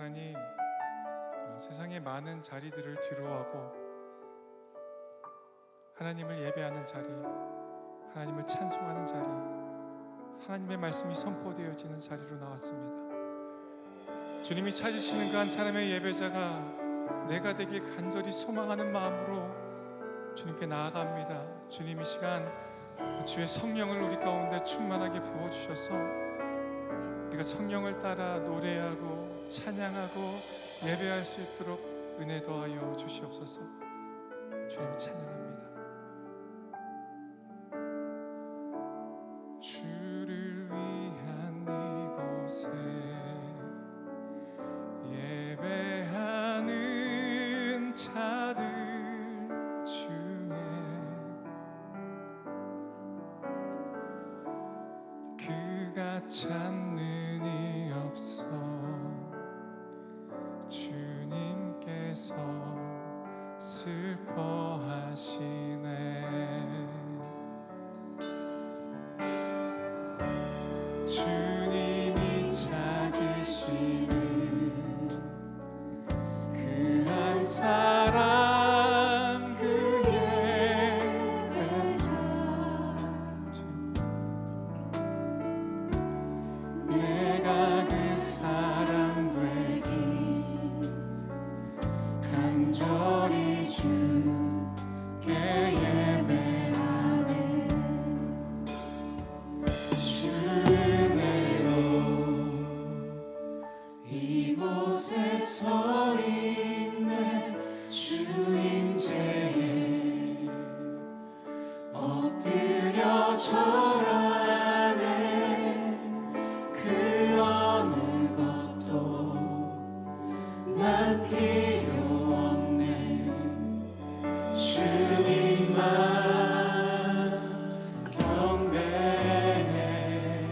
하나님, 세상의 많은 자리들을 뒤로하고 하나님을 예배하는 자리, 하나님을 찬송하는 자리, 하나님의 말씀이 선포되어지는 자리로 나왔습니다. 주님이 찾으시는 그 한 사람의 예배자가 내가 되길 간절히 소망하는 마음으로 주님께 나아갑니다. 주님, 이 시간 주의 성령을 우리 가운데 충만하게 부어주셔서 우리가 성령을 따라 노래하고 찬양하고 예배할 수 있도록 은혜 더하여 주시옵소서. 주님을 찬양합니다. 주를 위한 이곳에 예배하는 자들 중에 그가 찾는 이 없어 주님께서 슬퍼하시네. 주님이 찾으시는 그 한 사람, 그 예배자, 내가 그 사람 되기 간절히 주께 예배하네. 주 은혜로 이곳에 서 있네. 주 임재에 엎드려 절하네. 그 어느 것도 난 필요 없네. 주님만 경배해.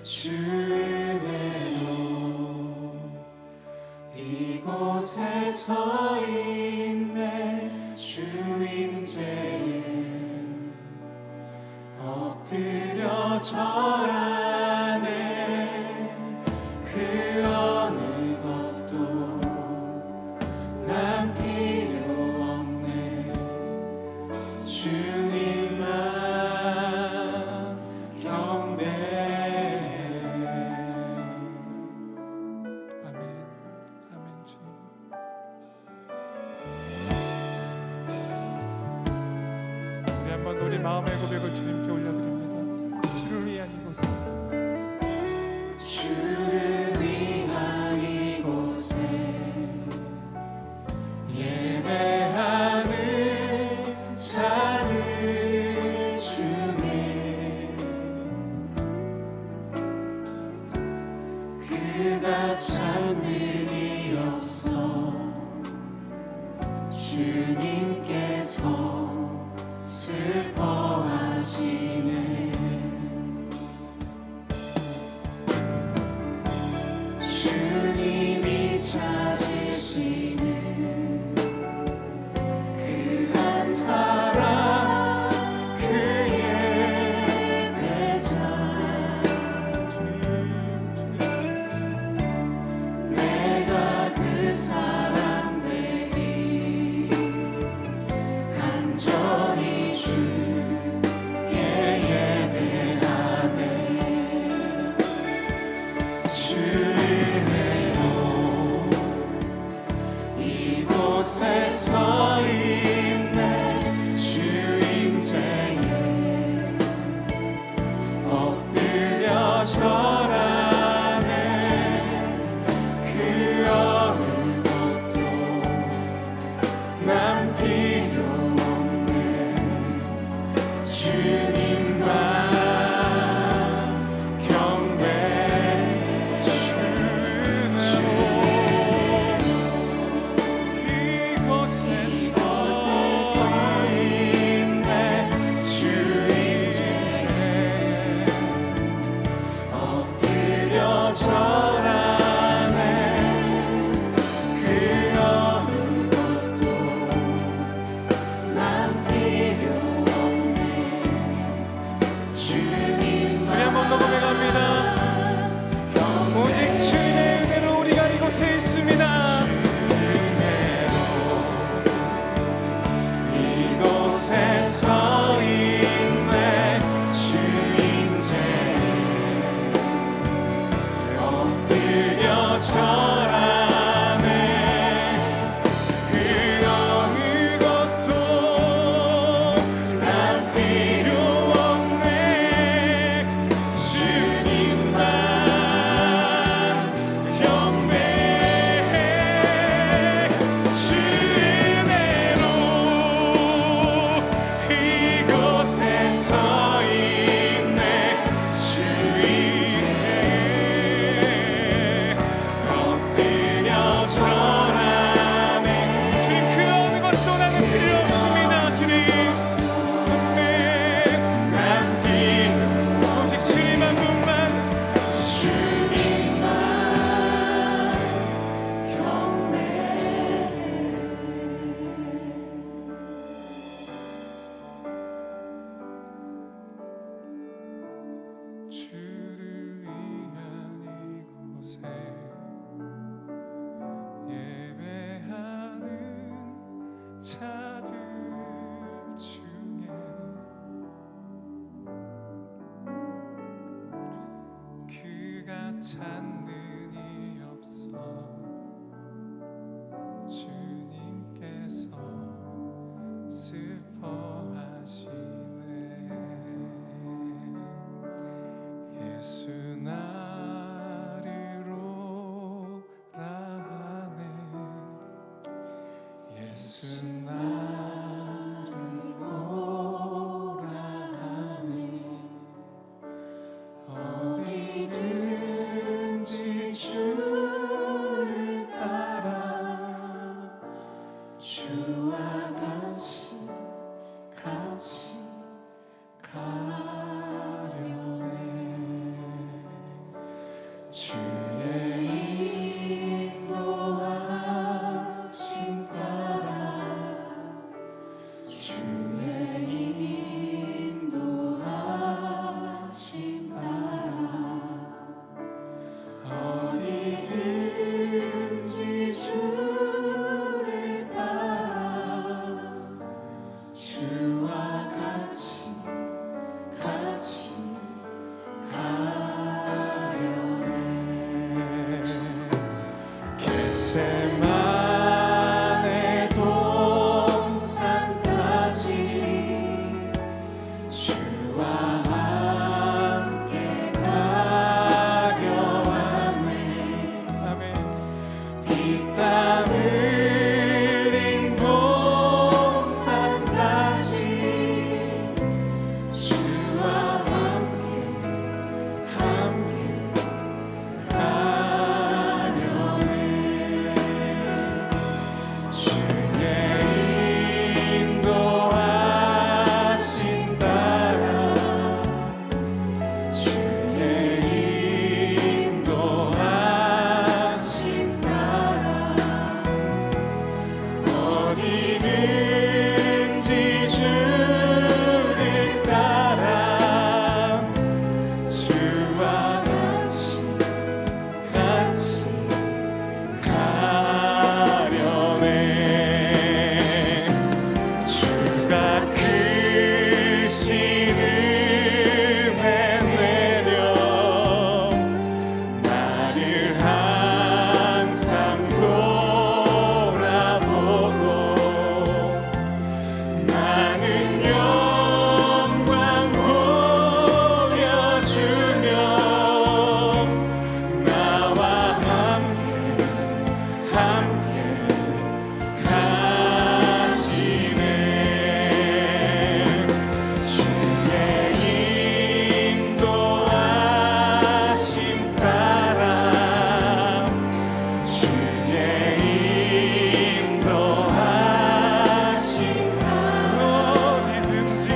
주 은혜로 이곳에 서 있네. 주 임재에 엎드려 절하네. 그 어느 것도 난 필요 없네. 주님만 경배해. 아멘. 아멘. 주님, 우리 한번 우리 마음의 고백을 주님께 올려드립니다. 주를 위한 이곳에, 주를 위한 이곳에 예배하는 자들 중에 그가 찾는 이 없어 주님께서 슬퍼하시네. 주님이 찾으시는 그 한 사람, 그 예배자, 내가 그 사람 되기 간절히 주께 예배하네. 주 은혜로 이곳에 서 있네. 주 임재에 엎드려 절하네. 그 어느 것도 난 필요 없네. 주님만 경배해. 주 은혜로 이곳에 서 자들 중에 그가 찾는 이 없어 주님께서 슬퍼하시네. 예수 나를 오라 하네. 예수 나를 오라 하네. 어디든지 주를 따라 주와 같이 가려네. 주의 인도하심 따라 주의 인도하심 따라 어디든지 주를 따라 주와 같이 가려네. 겟세마네 동산까지 주와 함께 가려하네. 아멘. 피땀 흘린 동산까지 주와 함께 가려네. 주의 인도하심 따라 주의 인도하심 따라 어디든지 주를 따라 주와 같이 가려네. 주가 크신 은혜 내려 나를 항상 돌아보고 많은 영광 보여주며 나와 함께 가시네. 주의 인도하심 따라 주의 인도하심 어디든지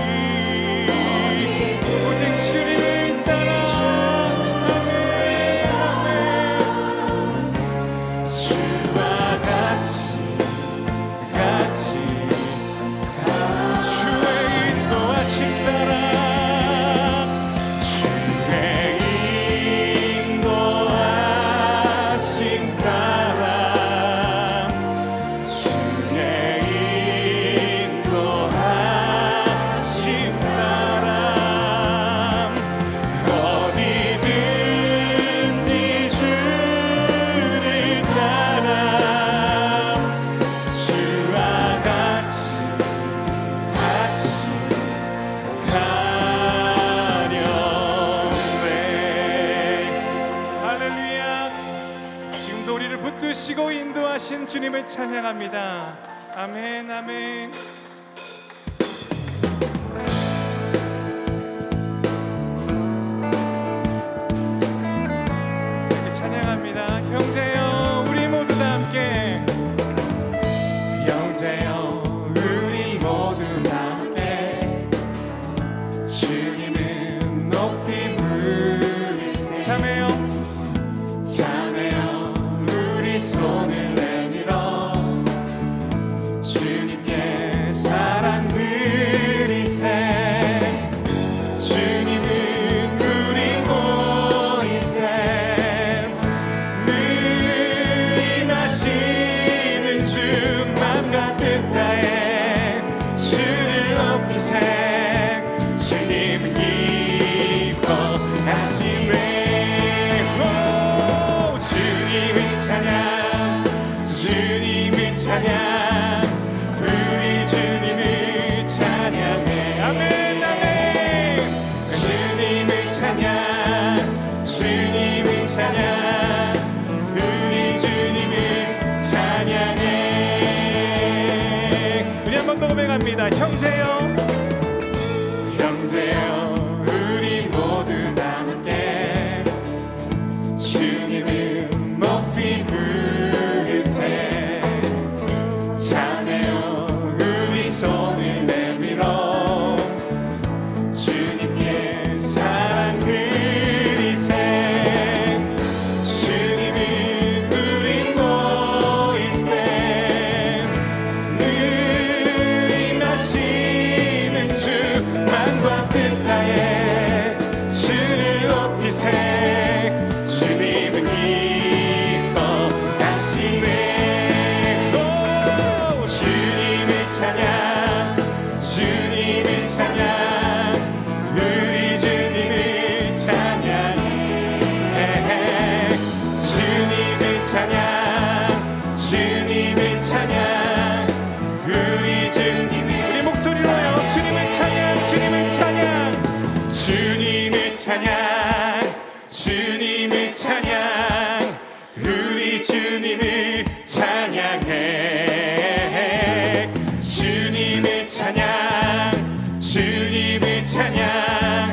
오직 주님을 따라 주와 같이 주의 인도하심 따라 주의 인도하심 따라 주의 인도하심 따라 어디든지 주를 따라 주와 같이 가려네. 할렐루야. 지금도 우리를 붙드시고 인도하신 주님을 찬양합니다. 아멘 아멘. 이렇게 찬양합니다. 형제여 우리 모두 다 함께 형제여 우리 모두 다 함께 주님을 높이 부르세. 자매여 우리 손을 내밀어 주님께 사랑 드리세. 주님은 우리 모일 때 늘 주님을 찬양해. 주님을 찬양, 주님을 찬양,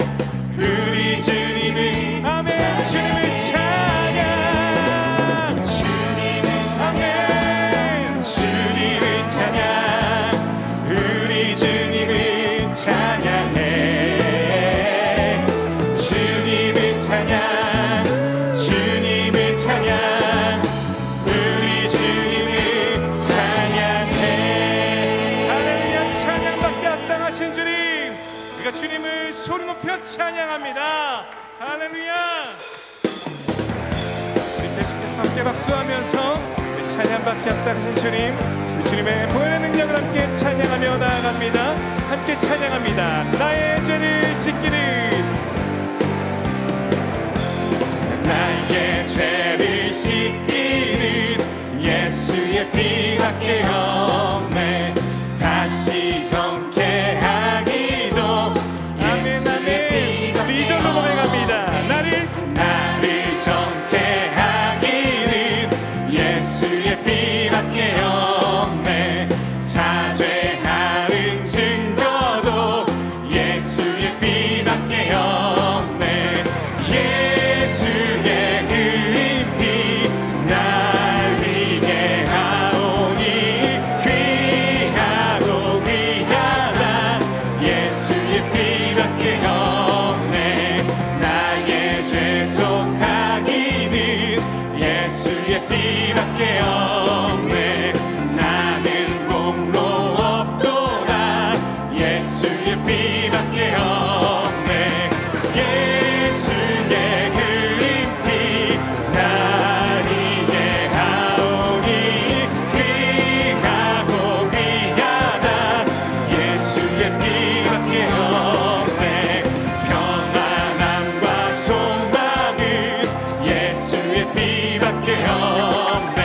우리 주님을 아멘. 주님을 찬양, 주님을 찬양, 주님을 찬양, 우리 주님을 찬양해. 주님을 찬양, 주님을 찬양, 우리 주님을 찬양해. 할렐루야. 찬양받게 합당하신 주님, 우리가 주님을 소리 높여 찬양합니다. 할렐루야. 우리 계속해서 함께 박수하면서 우리 찬양받게 합당하신 주님, 우리 주님의 보혈의 능력을 함께 찬양하며 나아갑니다. 함께 찬양합니다. 나의 죄를 짓기를, 나의 죄를 씻기는 예수의 피밖에 없네. 다시 정케 하기도 예수의 피밖에 이절로 고백합니다. 나를 정케 하기는 예수의 피밖에 없네. 사죄하는 증거도 예수의 피밖에 없네. 예수의 흘린 피 날 위게 하오니 귀하고 귀하다. 예수의 피밖에 없네. 나의 죄 속하기는 예수의 피밖에 없네. 나는 공로 없도다. 예수의 피밖에 없네. 예수의 흘린 피 날 위게 하오니 귀하고 귀하다. 예수의 피밖에 없네. 평안함과 소망은 예수의 피밖에 없네.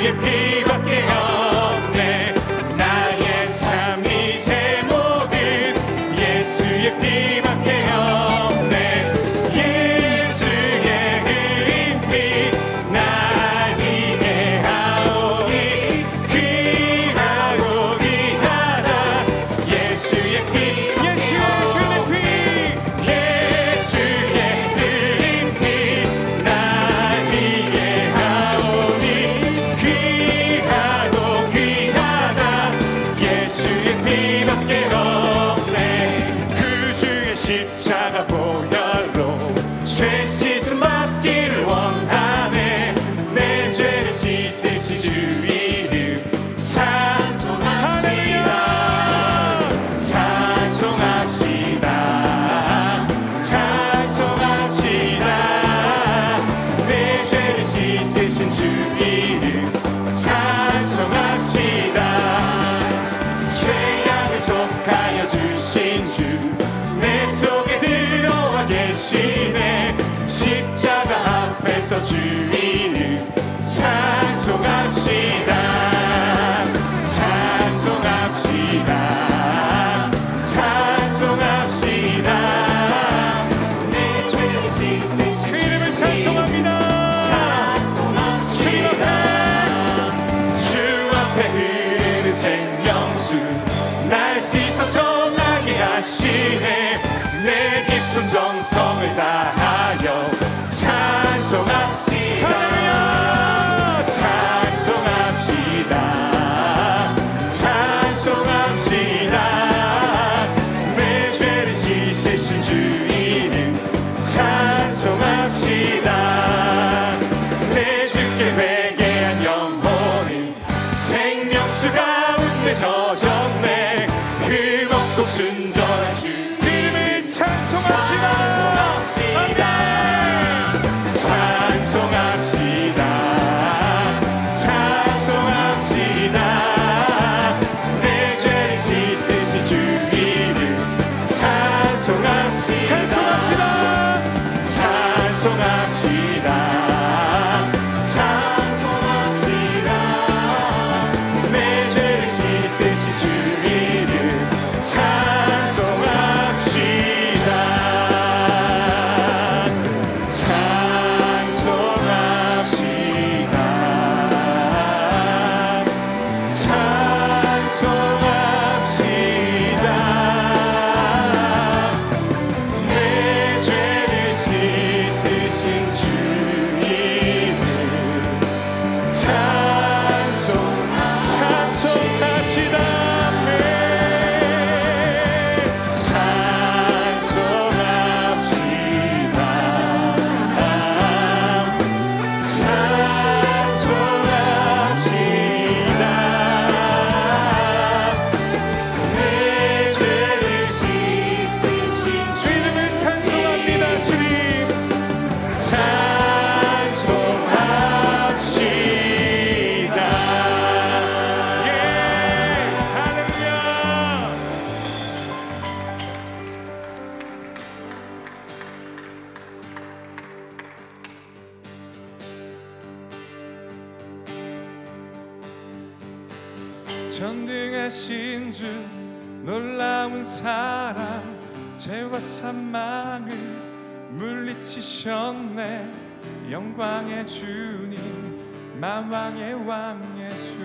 예수의 피밖에 없네. 나의 참 이제 모든 예수의 피밖에 없네. 예수의 흘린 피 날 위해 하오니 귀하고 귀하다. 예수의 피 예수의 흘린 피 예수의 흘린 피 날 위해 하오니 귀하고 귀하다. 예수의 피밖에 없네. 그 주의 십자가 보혈로 죄 씻음 받기를 원하네. 내 죄를 씻으신 주 이름 찬송합시다. 찬송합시다. 찬송합시다. 내 죄를 씻으신 주 이름 찬송합시다. 죄악을 속하여 주신 주 내 속에 들어와 계시네. 십자가 앞에서 주 이름 찬송합시다. 찬송합시다. 찬송합시다. 내 죄를 씻으신 그 이름을 찬송합니다. 찬송합시다. 주 앞에 흐르는 생명수 날 씻어 정하게 하시네. 내 깊은 정성을 다하여 찬송합시다. 찬송합시다. 찬송합시다. 내 죄를 씻으신 주 이름 찬송합시다. 내 주께 회개한 영혼은 생명수 가운데 젖었네. 흠없고 순전한 주 이름을 찬송합시다. 찬송합시다. 찬송합시다. 내 죄를 씻으신 주 이름 찬송합시다. 찬송합시다. 찬송합시다. 내 죄를 씻으신 주 이름 찬송합시다. 찬송합시다. 찬송합시다. 내 죄를 씻으신 주 이름 찬송합시다. 전능하신 주 놀라운 사랑 죄와 사망을 물리치셨네. 영광의 주님 만왕의 왕 예수.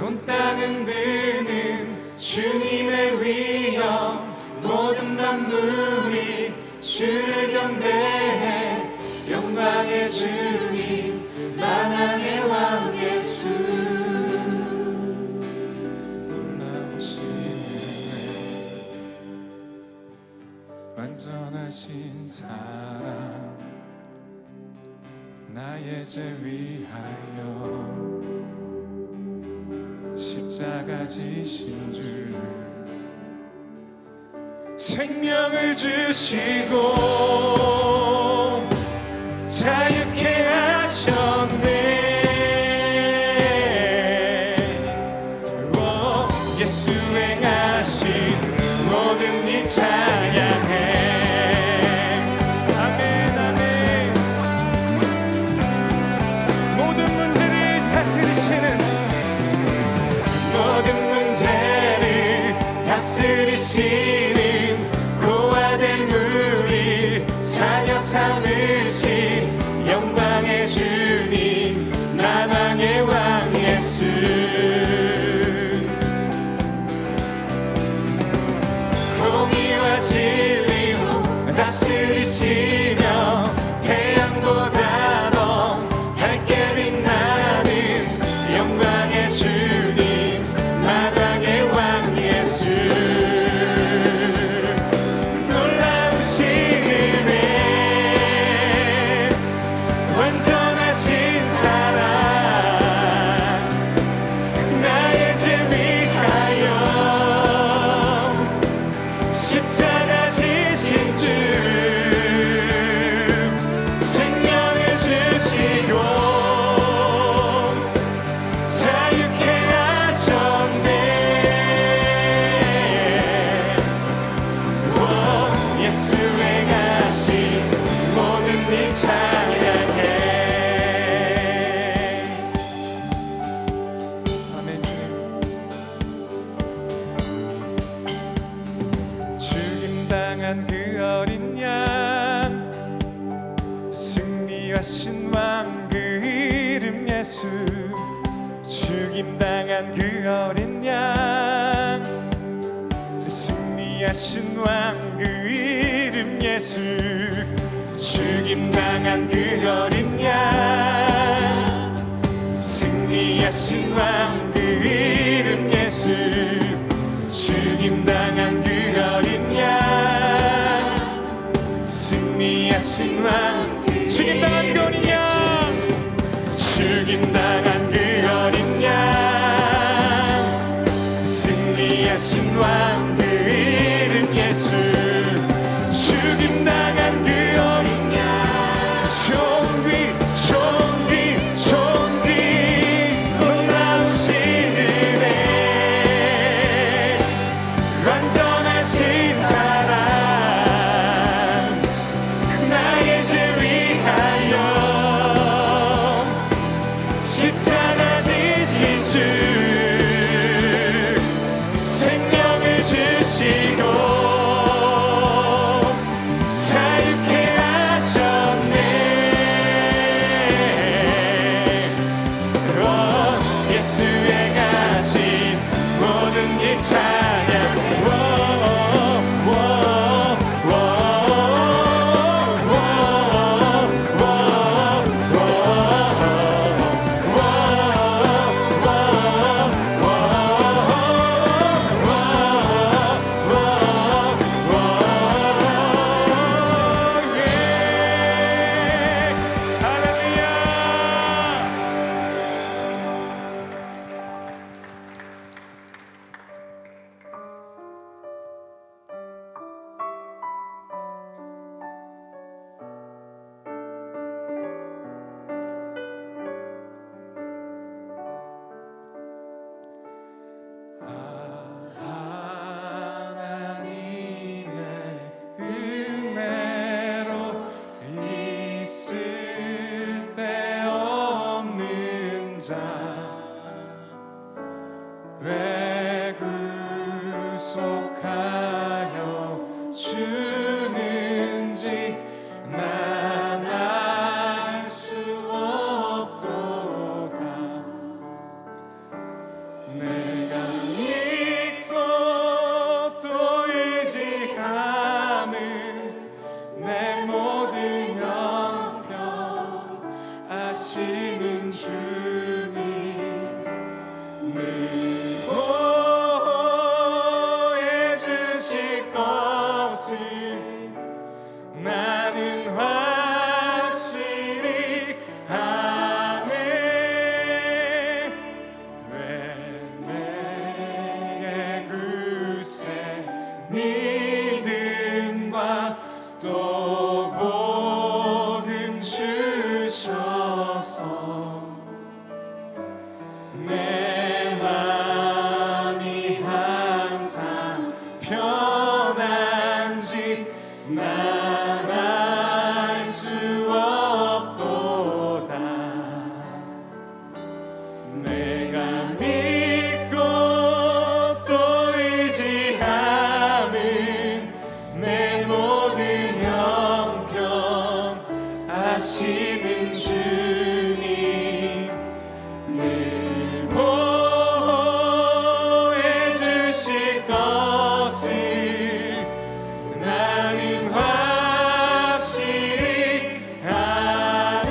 온 땅은 드는 주님의 위엄 모든 만물이 주를 경배해. 영광의 주님 만왕의 왕 예수. 놀라우신 은혜 완전하신 사랑 나의 죄 위하여 십자가 지신 주 생명을 주시고 자유케 하셨네. 예수 행하신 모든 일 찬양해. 아멘 아멘. 다스리신 영광의 주님 만왕의 왕 예수 공의와 진리로 다스리시며 태양보다 더 밝게 빛나는 영광의 주님 마당의 왕 예수 놀라우신 은혜 완전하신 사랑 나의 죄 위하여 십자가 지신 주 생명을 주시고 자유케 하셨네 오, 예수 행하신 모든 일 찬양해 아멘 죽임당한 그 어린 양 승리하신 왕 그 이름 예수 죽임당한 그 어린 양 승리하신 왕 그 이름 예수 죽임당한 그 어린 양 승리하신 왕 그 이름 예수 죽임당한 그 어린 양 승리하신 왕 죽임당한 그 어린 양 죽임당한 그 어린 양 승리하신 왕 그 이름 예수 죽임당한 그 어린 양 존귀 존귀 존귀 놀라우신 은혜 완전하신 사랑 나의 죄 위하여 십자가 지신 주 생명을 주시고 자유케 하셨네 오, 예수 행하신 모든 일 찬양 오, 오, 오, 하나님의 은혜로 있을 데 없는 자 왜 구속하여 주는지 난 알 수 없도다 내가 믿고 또 의지함은 내 모든 형편 아시는 주님 늘 보호해 주실 것을 나는 확실히 아네 왜 내게 글쎄 믿음과 또 복음 주셔서 하시는 주님 늘 보호해 주실 것을 나는 확실히 아네.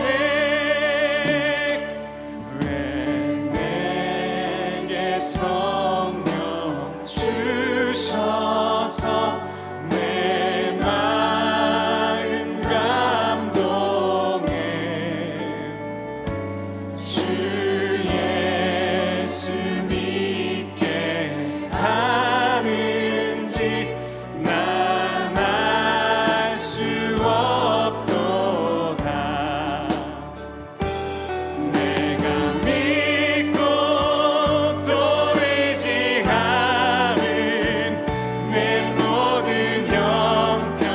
왜 내게 성령 주셔서 내 마음 감동해. 주 예수 믿게 하는지 난 알 수 없도다. 내가 믿고 또 의지하는 내 모든 형편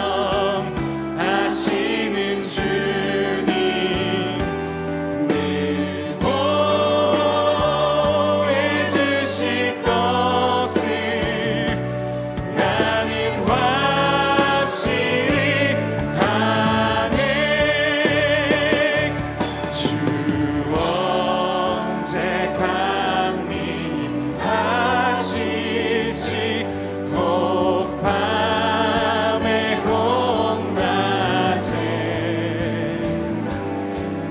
하시는 주님 늘 보호해 주실 것을 나는 확실히 아네. 주 언제 강림하실지 혹 밤에 혹 낮에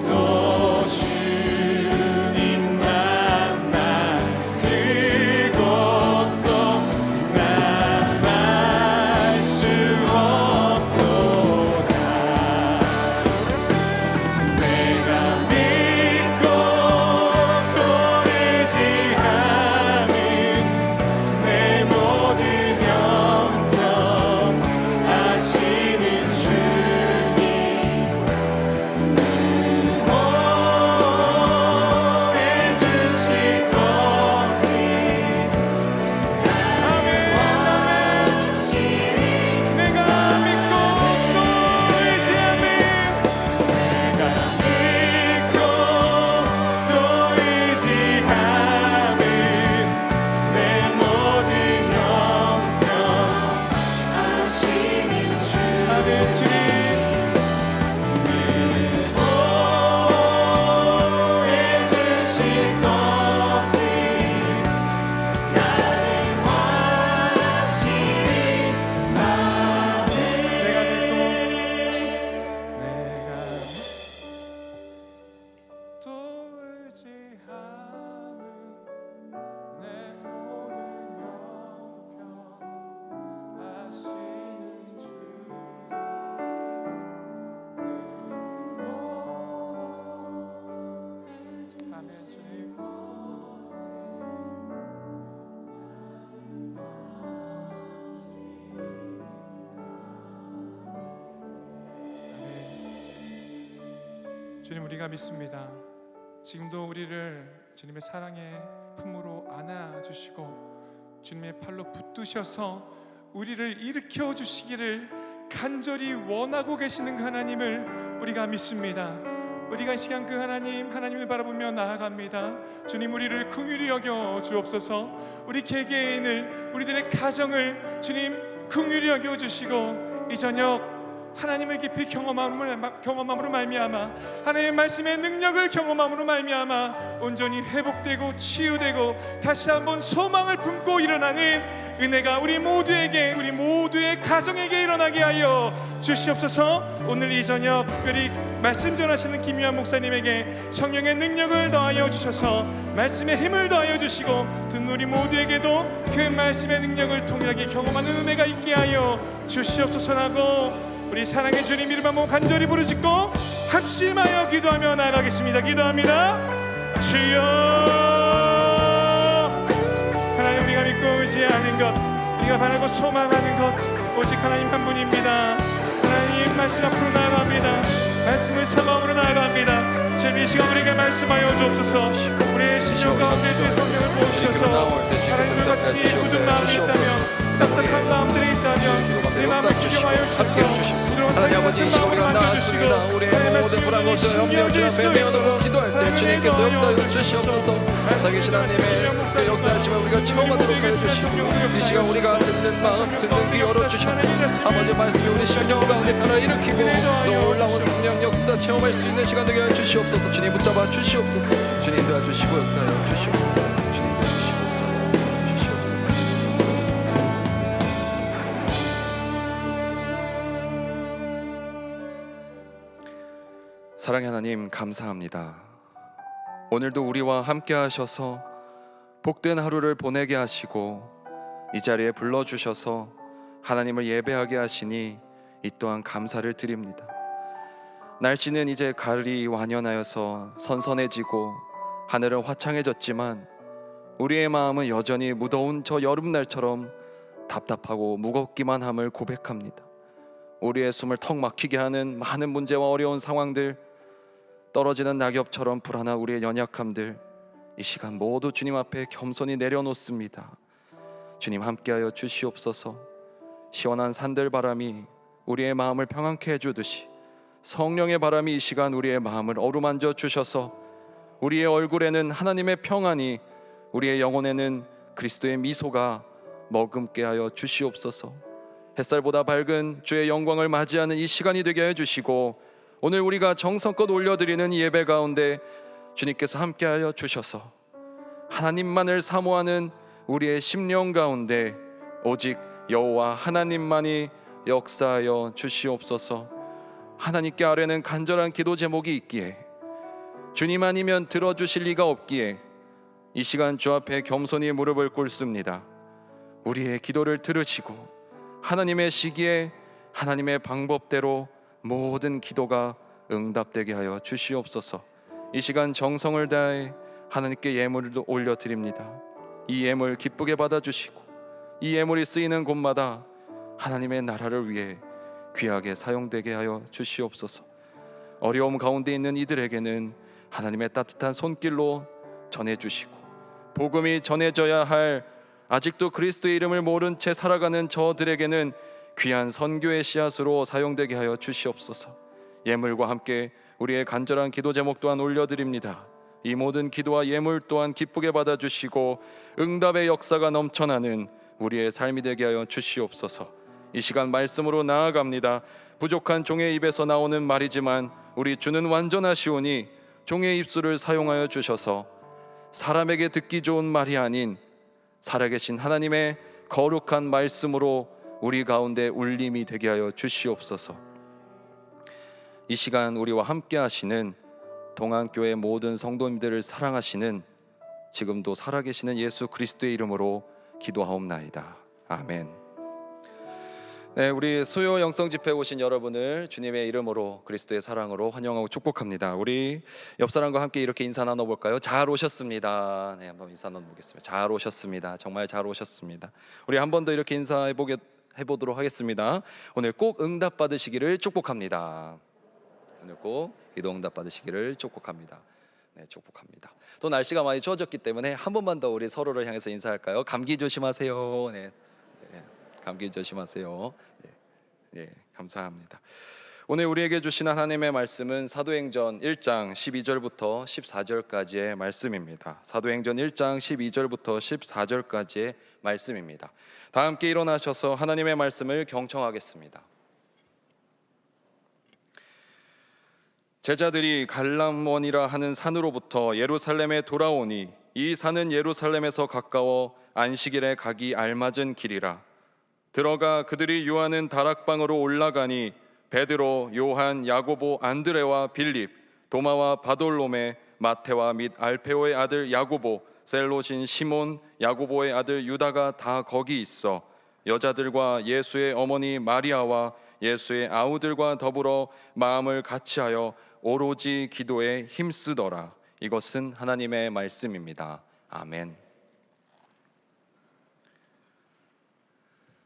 또 주님 만나 그곳도 난 알 수 없도다. 내가 믿고 또 의지하는 내 모든 형편 하시는 주님 보호해 주실 것을 나는 확실히 내가 믿고 또 의지하는 내가 믿고 또 의지하는 내 모든 형편 하시는 주님 늘 보호해 주실 것을 나는 확실히 아네. 내가 또 의지하는 내 모든 형편 하시는 주님 아멘. 주님 주님 우리가 믿습니다. 지금도 우리를 주님의 사랑의 품으로 안아주시고 주님의 팔로 붙드셔서 우리를 일으켜 주시기를 간절히 원하고 계시는 그 하나님을 우리가 믿습니다. 우리가 이 시간 그 하나님을 바라보며 나아갑니다. 주님 우리를 긍휼히 여겨 주옵소서. 우리 개개인을 우리들의 가정을 주님 긍휼히 여겨 주시고 이 저녁 하나님을 깊이 경험함으로 말미암아 하나님의 말씀의 능력을 경험함으로 말미암아 온전히 회복되고 치유되고 다시 한번 소망을 품고 일어나는 은혜가 우리 모두에게 우리 모두의 가정에게 일어나게 하여 주시옵소서. 오늘 이 저녁 특별히 말씀 전하시는 김유한 목사님에게 성령의 능력을 더하여 주셔서 말씀의 힘을 더하여 주시고 두 우리 모두에게도 그 말씀의 능력을 동일하게 경험하는 은혜가 있게 하여 주시옵소서라고 우리 사랑의 주님 이름 한번 간절히 부르짖고 합심하여 기도하며 나아가겠습니다. 기도합니다. 주여. 하나님 우리가 믿고 의지하는 것 우리가 바라고 소망하는 것 오직 하나님 한 분입니다. 하나님 말씀 앞으로 나아갑니다. 말씀을 사모함으로 나아갑니다. 지금 이 시간 우리에게 말씀하여 주옵소서. 우리의 심령 가운데 주의 성령을 부어주셔서 하나님과 같이 굳은 마음이 있다면 딱딱한 마음들이 있다면 역사해 주시고 함께해 주시고 하나님 아버지, 이 시간 우리가 나왔습니다. 우리의 모든 불안, 걱정, 염려 주 앞에 내어놓고 기도할 때 주님께서 역사해 주시옵소서. 살아계신 하나님의 그 역사하심을 우리가 체험하도록 하여 주시고, 이 시간 우리가 듣는 마음, 듣는 귀 열어주셔서 아버지 말씀이 우리 심령 가운데 변화 일으키고 놀라운 성령 역사 체험할 수 있는 시간 되게 하여 주시옵소서. 주님 붙잡아 주시옵소서. 주님 도와주시고 역사하여 주시옵소서. 주님 도와주시고 역사하여 주시옵소서. 사랑의 하나님, 감사합니다. 오늘도 우리와 함께 하셔서 복된 하루를 보내게 하시고 이 자리에 불러주셔서 하나님을 예배하게 하시니 이 또한 감사를 드립니다. 날씨는 이제 가을이 완연하여서 선선해지고 하늘은 화창해졌지만 우리의 마음은 여전히 무더운 저 여름날처럼 답답하고 무겁기만 함을 고백합니다. 우리의 숨을 턱 막히게 하는 많은 문제와 어려운 상황들, 떨어지는 낙엽처럼 불안한 우리의 연약함들, 이 시간 모두 주님 앞에 겸손히 내려놓습니다. 주님 함께하여 주시옵소서. 시원한 산들바람이 우리의 마음을 평안케 해주듯이 성령의 바람이 이 시간 우리의 마음을 어루만져 주셔서 우리의 얼굴에는 하나님의 평안이, 우리의 영혼에는 그리스도의 미소가 머금게 하여 주시옵소서. 햇살보다 밝은 주의 영광을 맞이하는 이 시간이 되게 해주시고, 오늘 우리가 정성껏 올려드리는 이 예배 가운데 주님께서 함께하여 주셔서 하나님만을 사모하는 우리의 심령 가운데 오직 여호와 하나님만이 역사하여 주시옵소서. 하나님께 아뢰는 간절한 기도 제목이 있기에, 주님 아니면 들어주실 리가 없기에 이 시간 주 앞에 겸손히 무릎을 꿇습니다. 우리의 기도를 들으시고 하나님의 시기에 하나님의 방법대로 모든 기도가 응답되게 하여 주시옵소서. 이 시간 정성을 다해 하나님께 예물을 올려드립니다. 이 예물 기쁘게 받아주시고 이 예물이 쓰이는 곳마다 하나님의 나라를 위해 귀하게 사용되게 하여 주시옵소서. 어려움 가운데 있는 이들에게는 하나님의 따뜻한 손길로 전해주시고, 복음이 전해져야 할 아직도 그리스도의 이름을 모른 채 살아가는 저들에게는 귀한 선교의 씨앗으로 사용되게 하여 주시옵소서. 예물과 함께 우리의 간절한 기도 제목 또한 올려드립니다. 이 모든 기도와 예물 또한 기쁘게 받아주시고 응답의 역사가 넘쳐나는 우리의 삶이 되게 하여 주시옵소서. 이 시간 말씀으로 나아갑니다. 부족한 종의 입에서 나오는 말이지만 우리 주는 완전하시오니 종의 입술을 사용하여 주셔서 사람에게 듣기 좋은 말이 아닌 살아계신 하나님의 거룩한 말씀으로 우리 가운데 울림이 되게 하여 주시옵소서. 이 시간 우리와 함께 하시는 동안교회 모든 성도님들을 사랑하시는 지금도 살아계시는 예수 그리스도의 이름으로 기도하옵나이다. 아멘. 네, 우리 수요 영성 집회 오신 여러분을 주님의 이름으로 그리스도의 사랑으로 환영하고 축복합니다. 우리 옆 사람과 함께 이렇게 인사 나눠볼까요? 잘 오셨습니다. 네, 한번 인사 나눠보겠습니다. 잘 오셨습니다. 정말 잘 오셨습니다. 우리 한 번 더 이렇게 인사해보도록 하겠습니다. 오늘 꼭 응답 받으시기를 축복합니다. 오늘 꼭 기도 응답 받으시기를 축복합니다. 네, 축복합니다. 또 날씨가 많이 추워졌기 때문에 한 번만 더 우리 서로를 향해서 인사할까요? 감기 조심하세요. 네. 감기 조심하세요. 네, 감사합니다. 오늘 우리에게 주신 하나님의 말씀은 사도행전 1장 12절부터 14절까지의 말씀입니다. 사도행전 1장 12절부터 14절까지의 말씀입니다. 다 함께 일어나셔서 하나님의 말씀을 경청하겠습니다. 제자들이 갈람원이라 하는 산으로부터 예루살렘에 돌아오니 이 산은 예루살렘에서 가까워 안식일에 가기 알맞은 길이라. 들어가 그들이 유하는 다락방으로 올라가니 베드로, 요한, 야고보, 안드레와 빌립, 도마와 바돌로메, 마테와 및 알페오의 아들 야고보, 셀롯인 시몬, 야고보의 아들 유다가 다 거기 있어 여자들과 예수의 어머니 마리아와 예수의 아우들과 더불어 마음을 같이하여 오로지 기도에 힘쓰더라. 이것은 하나님의 말씀입니다. 아멘.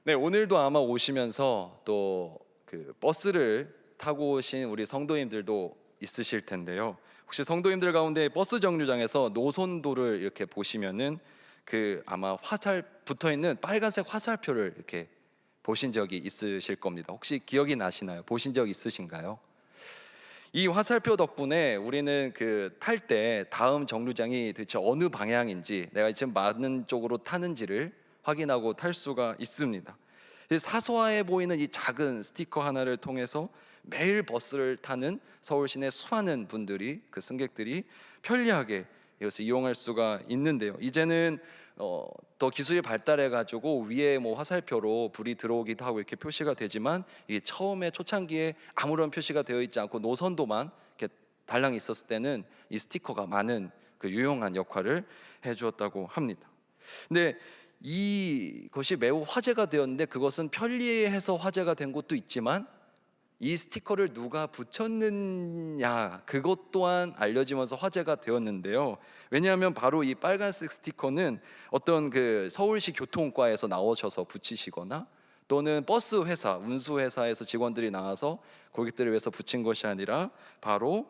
네, 오늘도 아마 오시면서 또 그 버스를 타고 오신 우리 성도님들도 있으실 텐데요. 혹시 성도님들 가운데 버스 정류장에서 노선도를 이렇게 보시면은 그 아마 화살 붙어 있는 빨간색 화살표를 이렇게 보신 적이 있으실 겁니다. 혹시 기억이 나시나요? 보신 적 있으신가요? 이 화살표 덕분에 우리는 그 탈 때 다음 정류장이 도대체 어느 방향인지, 내가 지금 맞는 쪽으로 타는지를 확인하고 탈 수가 있습니다. 사소해 보이는 이 작은 스티커 하나를 통해서 매일 버스를 타는 서울 시내 수많은 분들이, 그 승객들이 편리하게 이것을 이용할 수가 있는데요. 이제는 더 기술이 발달해 가지고 위에 뭐 화살표로 불이 들어오기도 하고 이렇게 표시가 되지만, 이게 처음에 초창기에 아무런 표시가 되어 있지 않고 노선도만 이렇게 달랑 있었을 때는 이 스티커가 많은 그 유용한 역할을 해주었다고 합니다. 근데 이것이 매우 화제가 되었는데, 그것은 편리해서 화제가 된 것도 있지만 이 스티커를 누가 붙였느냐, 그것 또한 알려지면서 화제가 되었는데요. 왜냐하면 바로 이 빨간색 스티커는 어떤 그 서울시 교통과에서 나오셔서 붙이시거나, 또는 버스 회사, 운수 회사에서 직원들이 나와서 고객들을 위해서 붙인 것이 아니라 바로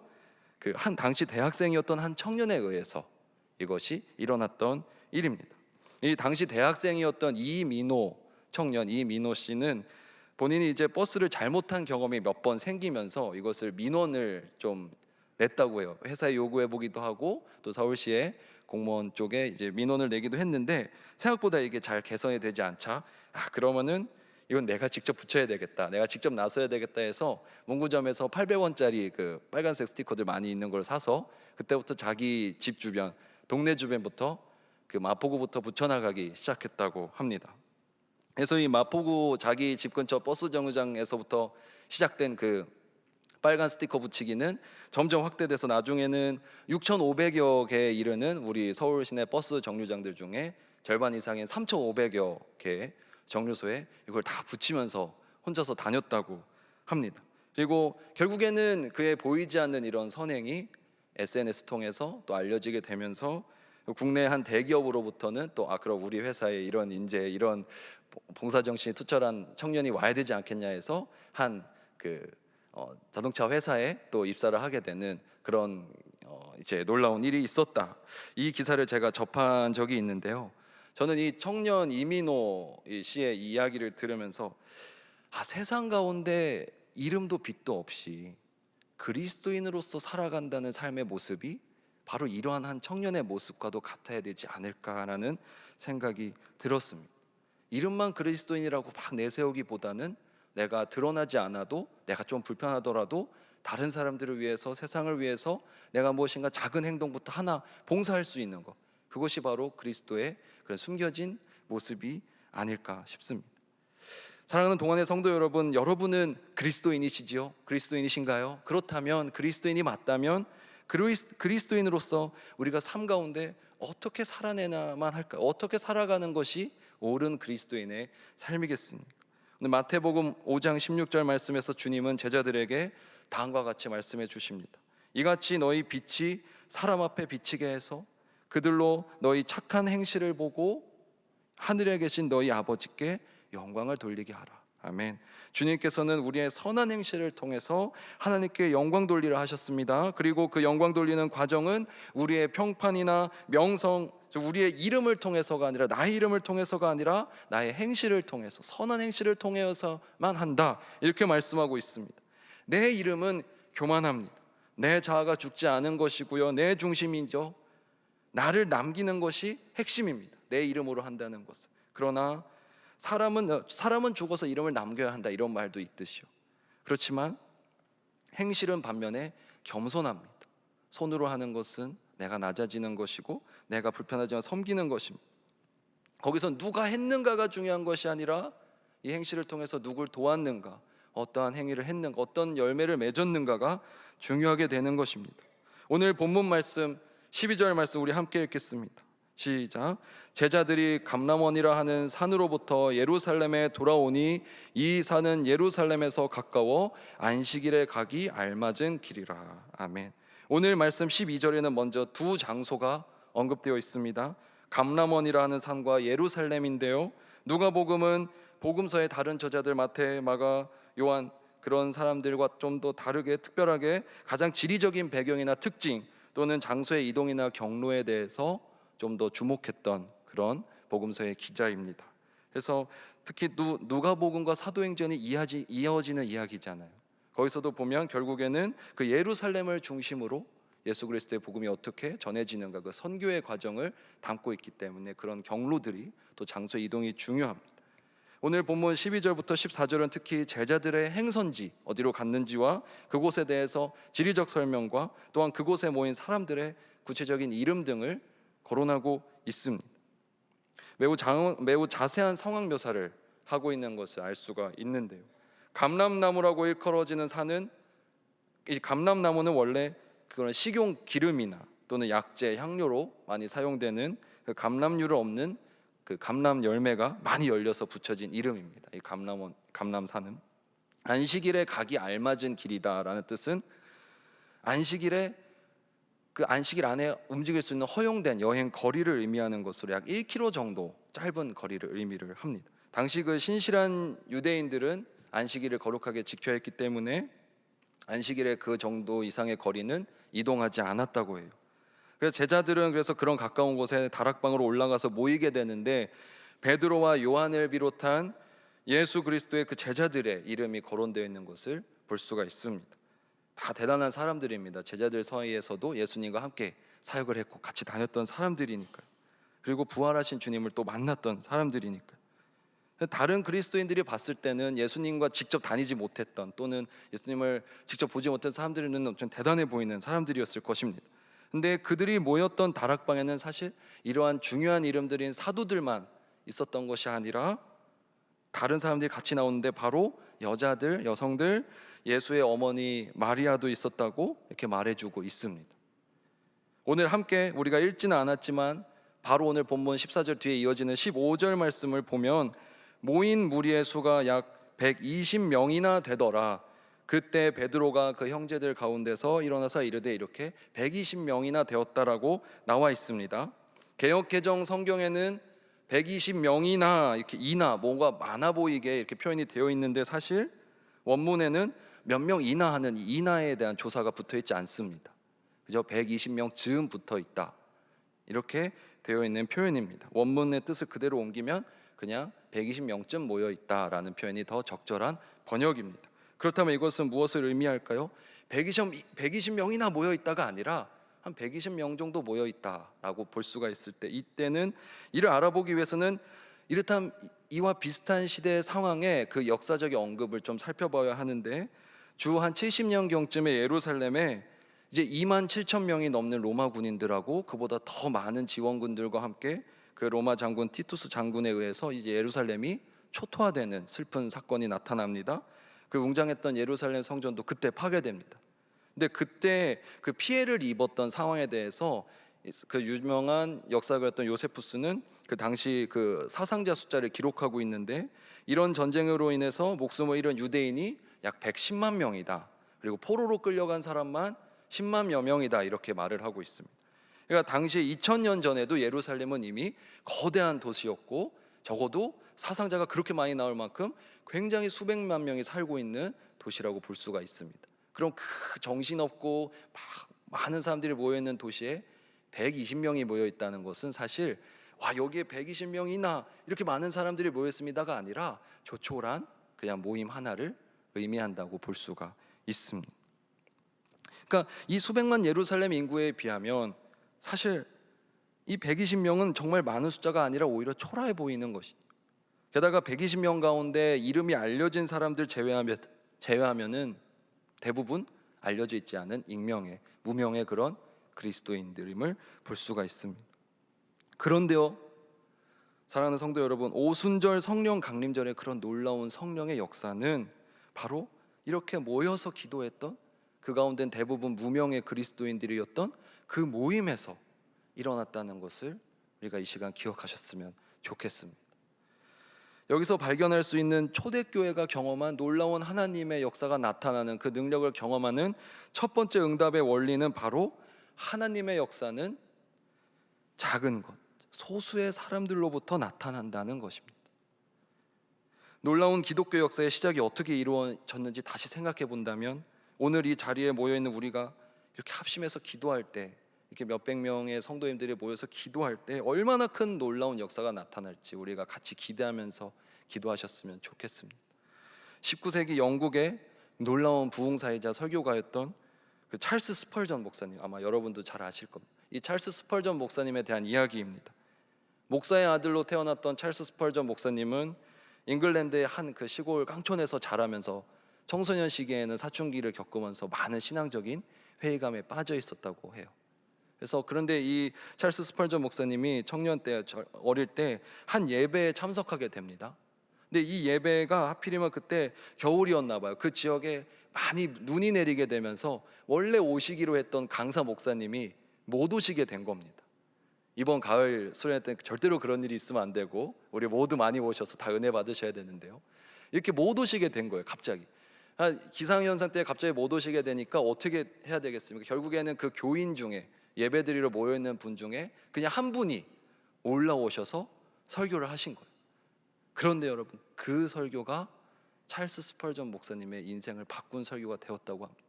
그 한 당시 대학생이었던 한 청년에 의해서 이것이 일어났던 일입니다. 이 당시 대학생이었던 이민호 청년, 이민호 씨는 본인이 이제 버스를 잘못한 경험이 몇 번 생기면서 이것을 민원을 좀 냈다고 해요. 회사에 요구해 보기도 하고 또 서울시의 공무원 쪽에 이제 민원을 내기도 했는데, 생각보다 이게 잘 개선이 되지 않자, 그러면은 이건 내가 직접 붙여야 되겠다, 내가 직접 나서야 되겠다 해서 문구점에서 800원짜리 그 빨간색 스티커들 많이 있는 걸 사서 그때부터 자기 집 주변, 동네 주변부터 그 마포구부터 붙여나가기 시작했다고 합니다. 그래서 이 마포구 자기 집 근처 버스 정류장에서부터 시작된 그 빨간 스티커 붙이기는 점점 확대돼서 나중에는 6,500여 개에 이르는 우리 서울 시내 버스 정류장들 중에 절반 이상인 3,500여 개 정류소에 이걸 다 붙이면서 혼자서 다녔다고 합니다. 그리고 결국에는 그의 보이지 않는 이런 선행이 SNS 통해서 또 알려지게 되면서 국내 한 대기업으로부터는 또 그럼 우리 회사에 이런 인재, 이런 봉사 정신이 투철한 청년이 와야 되지 않겠냐 해서 한 그 자동차 회사에 또 입사를 하게 되는 그런 이제 놀라운 일이 있었다. 이 기사를 제가 접한 적이 있는데요. 저는 이 청년 이민호 씨의 이야기를 들으면서 세상 가운데 이름도 빛도 없이 그리스도인으로서 살아간다는 삶의 모습이 바로 이러한 한 청년의 모습과도 같아야 되지 않을까라는 생각이 들었습니다. 이름만 그리스도인이라고 막 내세우기보다는 내가 드러나지 않아도, 내가 좀 불편하더라도 다른 사람들을 위해서, 세상을 위해서 내가 무엇인가 작은 행동부터 하나 봉사할 수 있는 것, 그것이 바로 그리스도의 그런 숨겨진 모습이 아닐까 싶습니다. 사랑하는 동안의 성도 여러분, 여러분은 그리스도인이시지요? 그리스도인이신가요? 그렇다면, 그리스도인이 맞다면 그리스도인으로서 우리가 삶 가운데 어떻게 살아내야만 할까? 어떻게 살아가는 것이 옳은 그리스도인의 삶이겠습니까? 오늘 마태복음 5장 16절 말씀에서 주님은 제자들에게 다음과 같이 말씀해 주십니다. 이같이 너희 빛이 사람 앞에 비치게 해서 그들로 너희 착한 행실을 보고 하늘에 계신 너희 아버지께 영광을 돌리게 하라. 아멘. 주님께서는 우리의 선한 행실을 통해서 하나님께 영광 돌리라 하셨습니다. 그리고 그 영광 돌리는 과정은 우리의 평판이나 명성, 우리의 이름을 통해서가 아니라, 나의 이름을 통해서가 아니라 나의 행실을 통해서, 선한 행실을 통해서만 한다, 이렇게 말씀하고 있습니다. 내 이름은 교만합니다. 내 자아가 죽지 않은 것이고요, 내 중심이죠. 나를 남기는 것이 핵심입니다. 내 이름으로 한다는 것은. 그러나 사람은 죽어서 이름을 남겨야 한다, 이런 말도 있듯이요. 그렇지만 행실은 반면에 겸손합니다. 손으로 하는 것은 내가 낮아지는 것이고 내가 불편하지만 섬기는 것입니다. 거기서 누가 했는가가 중요한 것이 아니라 이 행실을 통해서 누굴 도왔는가, 어떠한 행위를 했는가, 어떤 열매를 맺었는가가 중요하게 되는 것입니다. 오늘 본문 말씀 12절 말씀 우리 함께 읽겠습니다. 시작. 제자들이 감람원이라 하는 산으로부터 예루살렘에 돌아오니 이 산은 예루살렘에서 가까워 안식일에 가기 알맞은 길이라. 아멘. 오늘 말씀 12절에는 먼저 두 장소가 언급되어 있습니다. 감람원이라 하는 산과 예루살렘인데요, 누가복음은 복음서의 다른 저자들 마태, 마가, 요한 그런 사람들과 좀 더 다르게 특별하게 가장 지리적인 배경이나 특징 또는 장소의 이동이나 경로에 대해서 좀 더 주목했던 그런 복음서의 기자입니다. 그래서 특히 누가복음과 사도행전이 이어지는 이야기잖아요. 거기서도 보면 결국에는 그 예루살렘을 중심으로 예수 그리스도의 복음이 어떻게 전해지는가, 그 선교의 과정을 담고 있기 때문에 그런 경로들이 또 장소 이동이 중요합니다. 오늘 본문 12절부터 14절은 특히 제자들의 행선지, 어디로 갔는지와 그곳에 대해서 지리적 설명과 또한 그곳에 모인 사람들의 구체적인 이름 등을 거론하고 있습니다. 매우 자세한 상황 묘사를 하고 있는 것을 알 수가 있는데요. 감람나무라고 일컬어지는 산은, 이 감람나무는 원래 그런 식용 기름이나 또는 약재, 향료로 많이 사용되는 그 감람류를 없는 그 감람 열매가 많이 열려서 붙여진 이름입니다. 이 감람산은 안식일에 가기 알맞은 길이다라는 뜻은 안식일에 그 안식일 안에 움직일 수 있는 허용된 여행 거리를 의미하는 것으로 약 1km 정도 짧은 거리를 의미를 합니다. 당시 그 신실한 유대인들은 안식일을 거룩하게 지켜야 했기 때문에 안식일에 그 정도 이상의 거리는 이동하지 않았다고 해요. 그래서 제자들은 그래서 그런 가까운 곳에 다락방으로 올라가서 모이게 되는데 베드로와 요한을 비롯한 예수 그리스도의 그 제자들의 이름이 거론되어 있는 것을 볼 수가 있습니다. 다 대단한 사람들입니다. 제자들 사이에서도 예수님과 함께 사역을 했고 같이 다녔던 사람들이니까요. 그리고 부활하신 주님을 또 만났던 사람들이니까요. 다른 그리스도인들이 봤을 때는 예수님과 직접 다니지 못했던 또는 예수님을 직접 보지 못한 사람들은 엄청 대단해 보이는 사람들이었을 것입니다. 근데 그들이 모였던 다락방에는 사실 이러한 중요한 이름들인 사도들만 있었던 것이 아니라 다른 사람들이 같이 나오는데 바로 여자들, 여성들, 예수의 어머니 마리아도 있었다고 이렇게 말해주고 있습니다. 오늘 함께 우리가 읽지는 않았지만 바로 오늘 본문 14절 뒤에 이어지는 15절 말씀을 보면 모인 무리의 수가 약 120명이나 되더라. 그때 베드로가 그 형제들 가운데서 일어나서 이르되 이렇게 120명이나 되었다라고 나와 있습니다. 개역개정 성경에는 120명이나 이렇게 이나 뭔가 많아 보이게 이렇게 표현이 되어 있는데 사실 원문에는 몇 명 이나 하는 이나에 대한 조사가 붙어 있지 않습니다. 그저 120명 즈음 붙어 있다 이렇게 되어 있는 표현입니다. 원문의 뜻을 그대로 옮기면 그냥 120명쯤 모여 있다라는 표현이 더 적절한 번역입니다. 그렇다면 이것은 무엇을 의미할까요? 120명이나 모여 있다가 아니라 한 120명 정도 모여 있다라고 볼 수가 있을 때 이때는 이를 알아보기 위해서는 이렇다면 이와 비슷한 시대의 상황에 그 역사적인 언급을 좀 살펴봐야 하는데 주 한 70년경쯤에 예루살렘에 이제 27,000명이 넘는 로마 군인들하고 그보다 더 많은 지원군들과 함께 그 로마 장군 티투스 장군에 의해서 이제 예루살렘이 초토화되는 슬픈 사건이 나타납니다. 그 웅장했던 예루살렘 성전도 그때 파괴됩니다. 근데 그때 그 피해를 입었던 상황에 대해서 그 유명한 역사가였던 요세푸스는 그 당시 그 사상자 숫자를 기록하고 있는데 이런 전쟁으로 인해서 목숨을 잃은 유대인이 약 110만 명이다. 그리고 포로로 끌려간 사람만 10만여 명이다 이렇게 말을 하고 있습니다. 그러니까 당시 2000년 전에도 예루살렘은 이미 거대한 도시였고 적어도 사상자가 그렇게 많이 나올 만큼 굉장히 수백만 명이 살고 있는 도시라고 볼 수가 있습니다. 그럼 그 정신없고 많은 사람들이 모여있는 도시에 120명이 모여있다는 것은 사실 와 여기에 120명이나 이렇게 많은 사람들이 모였습니다가 아니라 조촐한 그냥 모임 하나를 의미한다고 볼 수가 있습니다. 그러니까 이 수백만 예루살렘 인구에 비하면 사실 이 120명은 정말 많은 숫자가 아니라 오히려 초라해 보이는 것이죠. 게다가 120명 가운데 이름이 알려진 사람들 제외하면은 대부분 알려져 있지 않은 익명의 무명의 그런 그리스도인들임을 볼 수가 있습니다. 그런데요, 사랑하는 성도 여러분, 오순절 성령 강림절의 그런 놀라운 성령의 역사는 바로 이렇게 모여서 기도했던 그 가운데는 대부분 무명의 그리스도인들이었던 그 모임에서 일어났다는 것을 우리가 이 시간 기억하셨으면 좋겠습니다. 여기서 발견할 수 있는 초대교회가 경험한 놀라운 하나님의 역사가 나타나는 그 능력을 경험하는 첫 번째 응답의 원리는 바로 하나님의 역사는 작은 것, 소수의 사람들로부터 나타난다는 것입니다. 놀라운 기독교 역사의 시작이 어떻게 이루어졌는지 다시 생각해 본다면 오늘 이 자리에 모여있는 우리가 이렇게 합심해서 기도할 때 이렇게 몇백 명의 성도님들이 모여서 기도할 때 얼마나 큰 놀라운 역사가 나타날지 우리가 같이 기대하면서 기도하셨으면 좋겠습니다. 19세기 영국의 놀라운 부흥사이자 설교가였던 그 찰스 스펄전 목사님, 아마 여러분도 잘 아실 겁니다. 이 찰스 스펄전 목사님에 대한 이야기입니다. 목사의 아들로 태어났던 찰스 스펄전 목사님은 잉글랜드의 한 그 시골 깡촌에서 자라면서 청소년 시기에는 사춘기를 겪으면서 많은 신앙적인 회의감에 빠져 있었다고 해요. 그래서 그런데 이 찰스 스펄전 목사님이 청년 때, 어릴 때 한 예배에 참석하게 됩니다. 근데 이 예배가 하필이면 그때 겨울이었나 봐요. 그 지역에 많이 눈이 내리게 되면서 원래 오시기로 했던 강사 목사님이 못 오시게 된 겁니다. 이번 가을 수련회 때 절대로 그런 일이 있으면 안 되고 우리 모두 많이 오셔서 다 은혜 받으셔야 되는데요. 이렇게 못 오시게 된 거예요. 갑자기 기상현상 때문에 갑자기 못 오시게 되니까 어떻게 해야 되겠습니까? 결국에는 그 교인 중에 예배드리러 모여있는 분 중에 그냥 한 분이 올라오셔서 설교를 하신 거예요. 그런데 여러분, 그 설교가 찰스 스펄전 목사님의 인생을 바꾼 설교가 되었다고 합니다.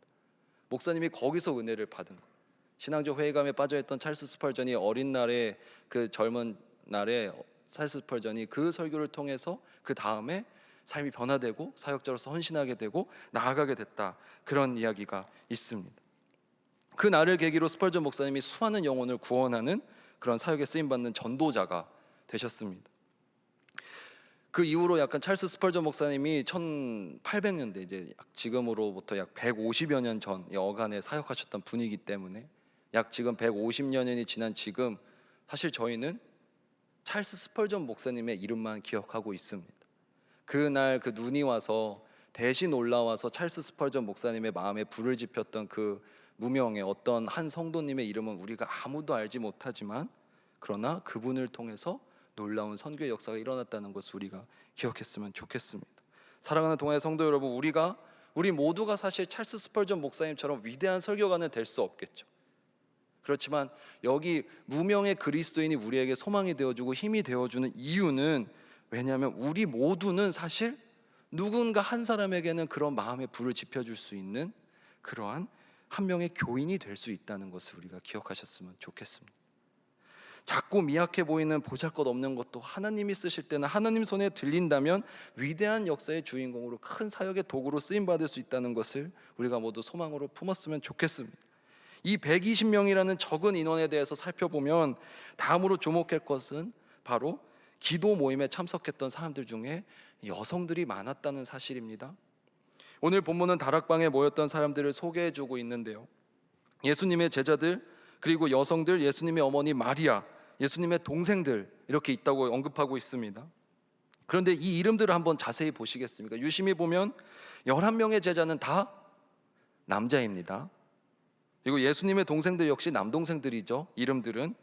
목사님이 거기서 은혜를 받은 거예요. 신앙적 회의감에 빠져있던 찰스 스펄전이 어린 날에 그 젊은 날에 찰스 스펄전이 그 설교를 통해서 그 다음에 삶이 변화되고 사역자로서 헌신하게 되고 나아가게 됐다, 그런 이야기가 있습니다. 그 날을 계기로 스펄전 목사님이 수많은 영혼을 구원하는 그런 사역에 쓰임받는 전도자가 되셨습니다. 그 이후로 약간 찰스 스펄전 목사님이 1800년대, 이제 지금으로부터 약 150여 년 전 여간에 사역하셨던 분이기 때문에 약 지금 150여 년이 지난 지금 사실 저희는 찰스 스펄전 목사님의 이름만 기억하고 있습니다. 그날 그 눈이 와서 대신 올라와서 찰스 스펄전 목사님의 마음에 불을 지폈던 그 무명의 어떤 한 성도님의 이름은 우리가 아무도 알지 못하지만, 그러나 그분을 통해서 놀라운 선교의 역사가 일어났다는 것을 우리가 기억했으면 좋겠습니다. 사랑하는 동아의 성도 여러분, 우리 모두가 사실 찰스 스펄전 목사님처럼 위대한 설교가는 될 수 없겠죠. 그렇지만 여기 무명의 그리스도인이 우리에게 소망이 되어주고 힘이 되어주는 이유는, 왜냐하면 우리 모두는 사실 누군가 한 사람에게는 그런 마음의 불을 지펴줄 수 있는 그러한 한 명의 교인이 될 수 있다는 것을 우리가 기억하셨으면 좋겠습니다. 작고 미약해 보이는 보잘것없는 것도 하나님이 쓰실 때는, 하나님 손에 들린다면 위대한 역사의 주인공으로 큰 사역의 도구로 쓰임받을 수 있다는 것을 우리가 모두 소망으로 품었으면 좋겠습니다. 이 120명이라는 적은 인원에 대해서 살펴보면 다음으로 주목할 것은 바로 기도 모임에 참석했던 사람들 중에 여성들이 많았다는 사실입니다. 오늘 본문은 다락방에 모였던 사람들을 소개해주고 있는데요, 예수님의 제자들, 그리고 여성들, 예수님의 어머니 마리아, 예수님의 동생들, 이렇게 있다고 언급하고 있습니다. 그런데 이 이름들을 한번 자세히 보시겠습니까? 유심히 보면 11명의 제자는 다 남자입니다. 그리고 예수님의 동생들 역시 남동생들이죠. 이름들은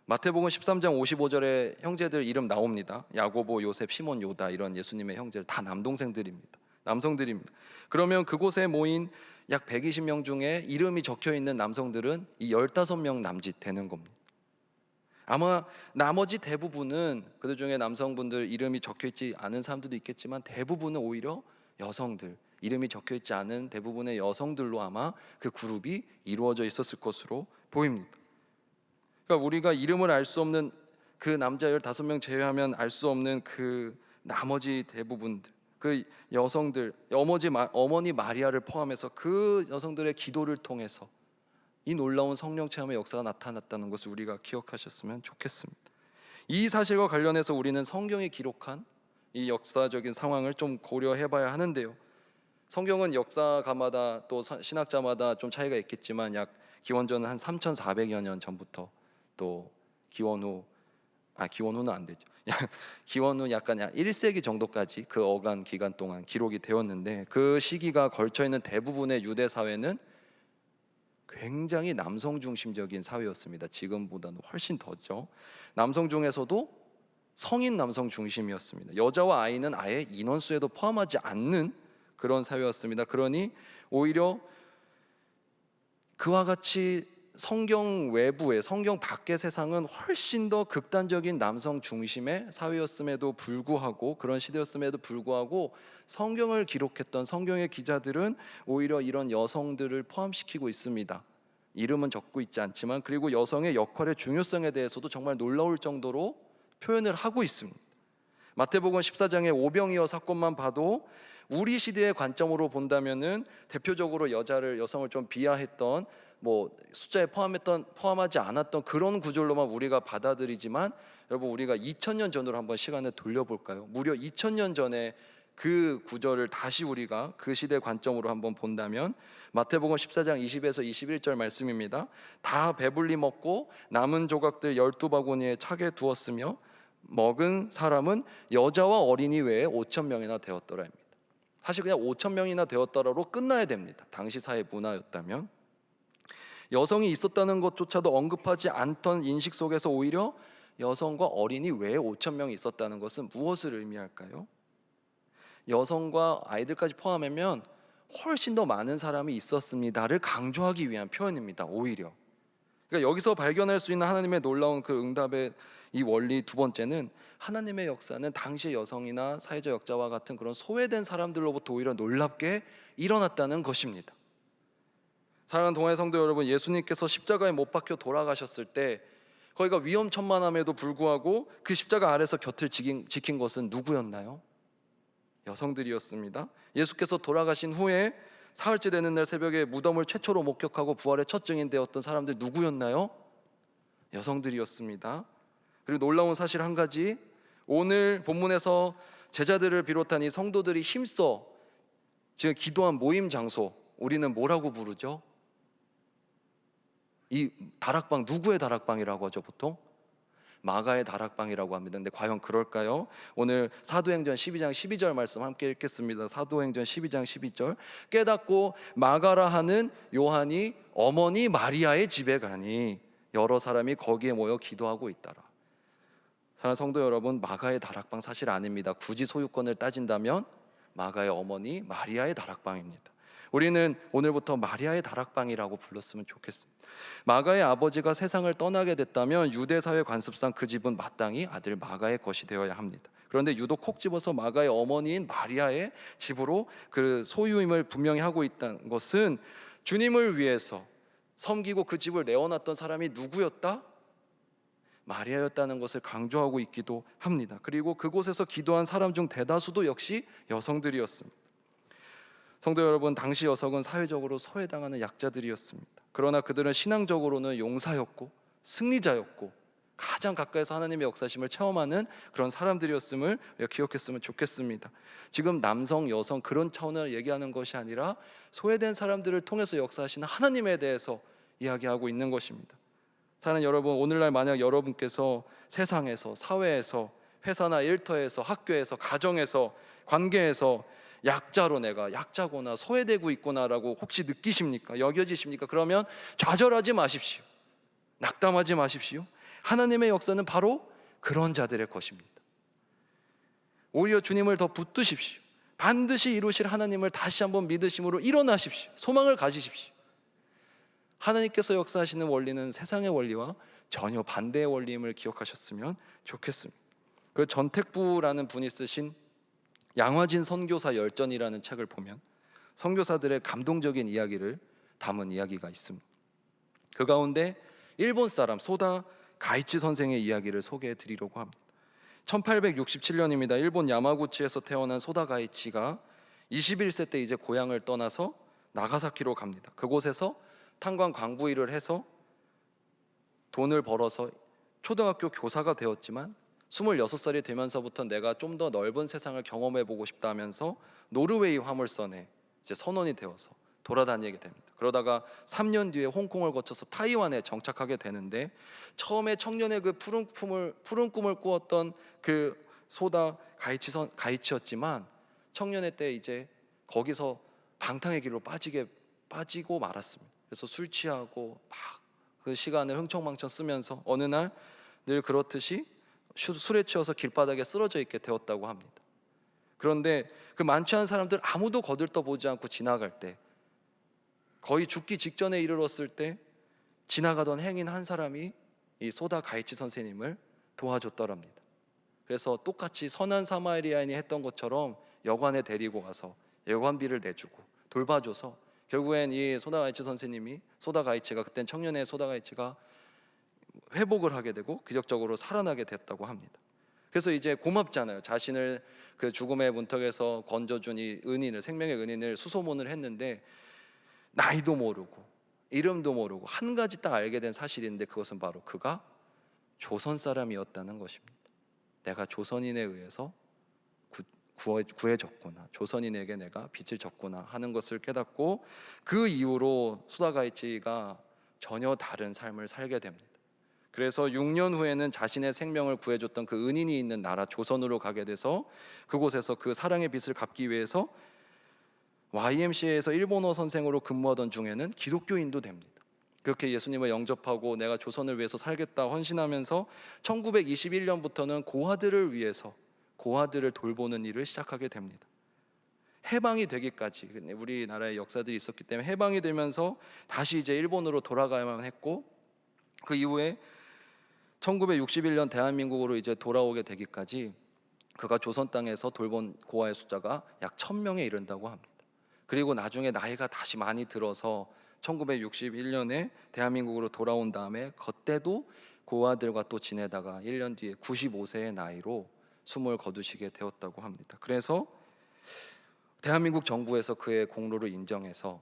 마태복음 13장 55절에 형제들 이름 나옵니다. 야고보, 요셉, 시몬, 요다, 이런 예수님의 형제들 다 남동생들입니다. 남성들입니다. 그러면 그곳에 모인 약 120명 중에 이름이 적혀있는 남성들은 이 15명 남짓 되는 겁니다. 아마 나머지 대부분은, 그들 중에 남성분들 이름이 적혀있지 않은 사람들도 있겠지만 대부분은 오히려 여성들, 이름이 적혀있지 않은 대부분의 여성들로 아마 그 그룹이 이루어져 있었을 것으로 보입니다. 그러니까 우리가 이름을 알 수 없는 그 남자 15명 제외하면 알 수 없는 그 나머지 대부분들, 그 여성들, 어머니 마리아를 포함해서 그 여성들의 기도를 통해서 이 놀라운 성령 체험의 역사가 나타났다는 것을 우리가 기억하셨으면 좋겠습니다. 이 사실과 관련해서 우리는 성경이 기록한 이 역사적인 상황을 좀 고려해봐야 하는데요, 성경은 역사가마다 또 신학자마다 좀 차이가 있겠지만 약 기원전 한 3,400여 년 전부터 또 기원후는 안 되죠. 기원 후 약간 1세기 정도까지 그 어간 기간 동안 기록이 되었는데, 그 시기가 걸쳐있는 대부분의 유대 사회는 굉장히 남성 중심적인 사회였습니다. 지금보다는 훨씬 더죠. 남성 중에서도 성인 남성 중심이었습니다. 여자와 아이는 아예 인원수에도 포함하지 않는 그런 사회였습니다. 그러니 오히려 그와 같이 성경 외부의, 성경 밖의 세상은 훨씬 더 극단적인 남성 중심의 사회였음에도 불구하고, 그런 시대였음에도 불구하고 성경을 기록했던 성경의 기자들은 오히려 이런 여성들을 포함시키고 있습니다. 이름은 적고 있지 않지만 그리고 여성의 역할의 중요성에 대해서도 정말 놀라울 정도로 표현을 하고 있습니다. 마태복음 14장의 오병이어 사건만 봐도 우리 시대의 관점으로 본다면은 대표적으로 여성을 좀 비하했던 숫자에 포함하지 않았던 그런 구절로만 우리가 받아들이지만 여러분 우리가 2000년 전으로 한번 시간을 돌려볼까요? 무려 2000년 전에 그 구절을 다시 우리가 그 시대 관점으로 한번 본다면 마태복음 14장 20에서 21절 말씀입니다. 다 배불리 먹고 남은 조각들 12바구니에 차게 두었으며 먹은 사람은 여자와 어린이 외에 5,000명이나 되었더라입니다. 사실 그냥 5,000명이나 되었더라로 끝나야 됩니다. 당시 사회 문화였다면. 여성이 있었다는 것조차도 언급하지 않던 인식 속에서 오히려 여성과 어린이 외에 5,000명이 있었다는 것은 무엇을 의미할까요? 여성과 아이들까지 포함하면 훨씬 더 많은 사람이 있었습니다를 강조하기 위한 표현입니다. 오히려 그러니까 여기서 발견할 수 있는 하나님의 놀라운 그 응답의 이 원리 두 번째는 하나님의 역사는 당시의 여성이나 사회적 역자와 같은 그런 소외된 사람들로부터 오히려 놀랍게 일어났다는 것입니다. 사랑하는 동아의 성도 여러분, 예수님께서 십자가에 못 박혀 돌아가셨을 때 거기가 위험천만함에도 불구하고 그 십자가 아래서 곁을 지킨 것은 누구였나요? 여성들이었습니다. 예수께서 돌아가신 후에 사흘째 되는 날 새벽에 무덤을 최초로 목격하고 부활의 첫 증인 되었던 사람들 누구였나요? 여성들이었습니다. 그리고 놀라운 사실 한 가지, 오늘 본문에서 제자들을 비롯한 이 성도들이 힘써 지금 기도한 모임 장소, 우리는 뭐라고 부르죠? 이 다락방, 누구의 다락방이라고 하죠 보통? 마가의 다락방이라고 합니다. 근데 과연 그럴까요? 오늘 사도행전 12장 12절 말씀 함께 읽겠습니다. 사도행전 12장 12절. 깨닫고 마가라 하는 요한이 어머니 마리아의 집에 가니 여러 사람이 거기에 모여 기도하고 있더라. 사랑하는 성도 여러분, 마가의 다락방 사실 아닙니다. 굳이 소유권을 따진다면 마가의 어머니 마리아의 다락방입니다. 우리는 오늘부터 마리아의 다락방이라고 불렀으면 좋겠습니다. 마가의 아버지가 세상을 떠나게 됐다면 유대사회 관습상 그 집은 마땅히 아들 마가의 것이 되어야 합니다. 그런데 유독 콕 집어서 마가의 어머니인 마리아의 집으로 그 소유임을 분명히 하고 있다는 것은 주님을 위해서 섬기고 그 집을 내어놨던 사람이 누구였다? 마리아였다는 것을 강조하고 있기도 합니다. 그리고 그곳에서 기도한 사람 중 대다수도 역시 여성들이었습니다. 성도 여러분, 당시 여성은 사회적으로 소외당하는 약자들이었습니다. 그러나 그들은 신앙적으로는 용사였고 승리자였고 가장 가까이서 하나님의 역사심을 체험하는 그런 사람들이었음을 기억했으면 좋겠습니다. 지금 남성, 여성 그런 차원을 얘기하는 것이 아니라 소외된 사람들을 통해서 역사하시는 하나님에 대해서 이야기하고 있는 것입니다. 사랑하는 여러분, 오늘날 만약 여러분께서 세상에서, 사회에서, 회사나 일터에서, 학교에서, 가정에서, 관계에서 약자로 내가 약자거나 소외되고 있구나라고 혹시 느끼십니까? 여겨지십니까? 그러면 좌절하지 마십시오. 낙담하지 마십시오. 하나님의 역사는 바로 그런 자들의 것입니다. 오히려 주님을 더 붙드십시오. 반드시 이루실 하나님을 다시 한번 믿으심으로 일어나십시오. 소망을 가지십시오. 하나님께서 역사하시는 원리는 세상의 원리와 전혀 반대의 원리임을 기억하셨으면 좋겠습니다. 그 전택부라는 분이 쓰신 양화진 선교사 열전이라는 책을 보면 선교사들의 감동적인 이야기를 담은 이야기가 있습니다. 그 가운데 일본 사람 소다 가이치 선생의 이야기를 소개해 드리려고 합니다. 1867년입니다. 일본 야마구치에서 태어난 소다 가이치가 21세 때 이제 고향을 떠나서 나가사키로 갑니다. 그곳에서 탄광 광부 일을 해서 돈을 벌어서 초등학교 교사가 되었지만 26살이 되면서부터 내가 좀 더 넓은 세상을 경험해 보고 싶다 하면서 노르웨이 화물선에 이제 선원이 되어서 돌아다니게 됩니다. 그러다가 3년 뒤에 홍콩을 거쳐서 타이완에 정착하게 되는데 처음에 청년의 그 푸른 꿈을 꾸었던 그 소다 가이치였지만 청년의 때 이제 거기서 방탕의 길로 빠지고 말았습니다. 그래서 술 취하고 막 그 시간을 흥청망청 쓰면서 어느 날 늘 그렇듯이 술에 취해서 길바닥에 쓰러져 있게 되었다고 합니다. 그런데 그 만취한 사람들 아무도 거들떠보지 않고 지나갈 때 거의 죽기 직전에 이르렀을 때 지나가던 행인 한 사람이 이 소다 가이치 선생님을 도와줬더랍니다. 그래서 똑같이 선한 사마리아인이 했던 것처럼 여관에 데리고 가서 여관비를 내주고 돌봐줘서 결국엔 이 소다가이치 선생님이, 소다가이치가, 그땐 청년의 소다가이치가 회복을 하게 되고 기적적으로 살아나게 됐다고 합니다. 그래서 이제 고맙잖아요. 자신을 그 죽음의 문턱에서 건져준 이 은인을, 생명의 은인을 수소문을 했는데 나이도 모르고 이름도 모르고 한 가지 딱 알게 된 사실인데, 그것은 바로 그가 조선 사람이었다는 것입니다. 내가 조선인에 의해서 구해졌구나, 조선인에게 내가 빚을 졌구나 하는 것을 깨닫고, 그 이후로 소다가이치가 전혀 다른 삶을 살게 됩니다. 그래서 6년 후에는 자신의 생명을 구해줬던 그 은인이 있는 나라 조선으로 가게 돼서 그곳에서 그 사랑의 빚을 갚기 위해서 YMCA에서 일본어 선생으로 근무하던 중에는 기독교인도 됩니다. 그렇게 예수님을 영접하고 내가 조선을 위해서 살겠다 헌신하면서 1921년부터는 고아들을 위해서, 고아들을 돌보는 일을 시작하게 됩니다. 해방이 되기까지, 우리나라의 역사들이 있었기 때문에 해방이 되면서 다시 이제 일본으로 돌아가야만 했고, 그 이후에 1961년 대한민국으로 이제 돌아오게 되기까지 그가 조선 땅에서 돌본 고아의 숫자가 약 1000명에 이른다고 합니다. 그리고 나중에 나이가 다시 많이 들어서 1961년에 대한민국으로 돌아온 다음에 그때도 고아들과 또 지내다가 1년 뒤에 95세의 나이로 숨을 거두시게 되었다고 합니다. 그래서 대한민국 정부에서 그의 공로를 인정해서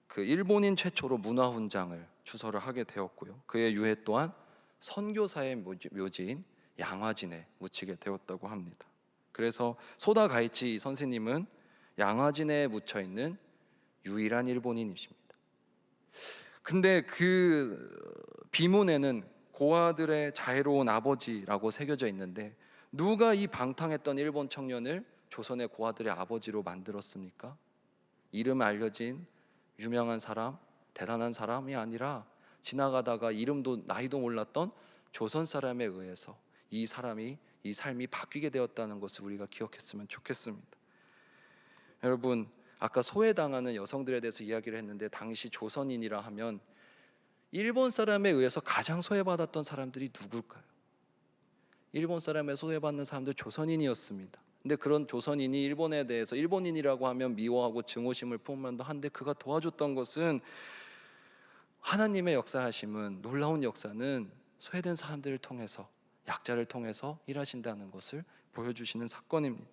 그 일본인 최초로 문화훈장을 추서를 하게 되었고요. 그의 유해 또한 선교사의 묘지인 양화진에 묻히게 되었다고 합니다. 그래서 소다가이치 선생님은 양화진에 묻혀 있는 유일한 일본인이십니다. 근데 그 비문에는 고아들의 자애로운 아버지라고 새겨져 있는데, 누가 이 방탕했던 일본 청년을 조선의 고아들의 아버지로 만들었습니까? 이름 알려진 유명한 사람, 대단한 사람이 아니라 지나가다가 이름도 나이도 몰랐던 조선 사람에 의해서 이 사람이, 이 삶이 바뀌게 되었다는 것을 우리가 기억했으면 좋겠습니다. 여러분, 아까 소외당하는 여성들에 대해서 이야기를 했는데, 당시 조선인이라 하면 일본 사람에 의해서 가장 소외받았던 사람들이 누굴까요? 일본 사람에 소외받는 사람들 조선인이었습니다. 근데 그런 조선인이 일본에 대해서 일본인이라고 하면 미워하고 증오심을 품만도 한데, 그가 도와줬던 것은, 하나님의 역사하심은, 놀라운 역사는 소외된 사람들을 통해서, 약자를 통해서 일하신다는 것을 보여주시는 사건입니다.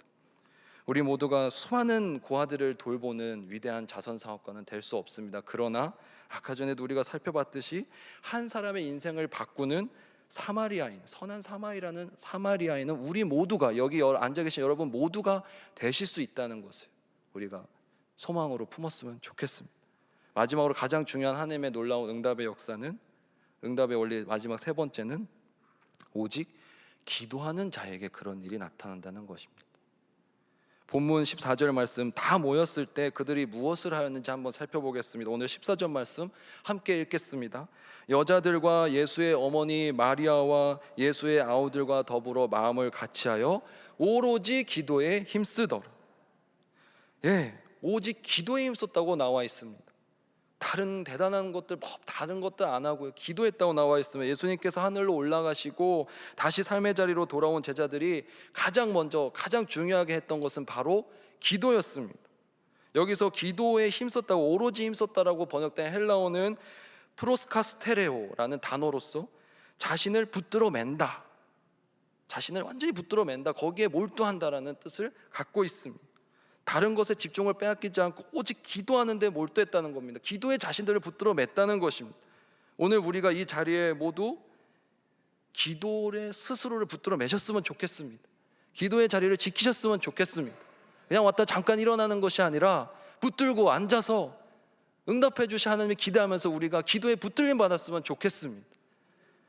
우리 모두가 수많은 고아들을 돌보는 위대한 자선사업가는 될 수 없습니다. 그러나 아까 전에도 우리가 살펴봤듯이 한 사람의 인생을 바꾸는 사마리아인, 선한 사마리아인은 우리 모두가, 여기 앉아 계신 여러분 모두가 되실 수 있다는 것을 우리가 소망으로 품었으면 좋겠습니다. 마지막으로 가장 중요한 하나님의 놀라운 응답의 역사는, 응답의 원리 마지막 세 번째는 오직 기도하는 자에게 그런 일이 나타난다는 것입니다. 본문 14절 말씀, 다 모였을 때 그들이 무엇을 하였는지 한번 살펴보겠습니다. 오늘 14절 말씀 함께 읽겠습니다. 여자들과 예수의 어머니 마리아와 예수의 아우들과 더불어 마음을 같이하여 오로지 기도에 힘쓰더라. 오직 기도에 힘썼다고 나와 있습니다. 다른 대단한 것들, 다른 것들 안 하고요, 기도했다고 나와 있으면, 예수님께서 하늘로 올라가시고 다시 삶의 자리로 돌아온 제자들이 가장 먼저, 가장 중요하게 했던 것은 바로 기도였습니다. 여기서 기도에 힘썼다고, 오로지 힘썼다라고 번역된 헬라어는 프로스카스테레오라는 단어로서 자신을 붙들어 맨다, 자신을 완전히 붙들어 맨다, 거기에 몰두한다라는 뜻을 갖고 있습니다. 다른 것에 집중을 빼앗기지 않고 오직 기도하는 데 몰두했다는 겁니다. 기도에 자신들을 붙들어 맸다는 것입니다. 오늘 우리가 이 자리에 모두 기도에 스스로를 붙들어 매셨으면 좋겠습니다. 기도의 자리를 지키셨으면 좋겠습니다. 그냥 왔다 잠깐 일어나는 것이 아니라 붙들고 앉아서 응답해 주시 하나님을 기대하면서 우리가 기도에 붙들림 받았으면 좋겠습니다.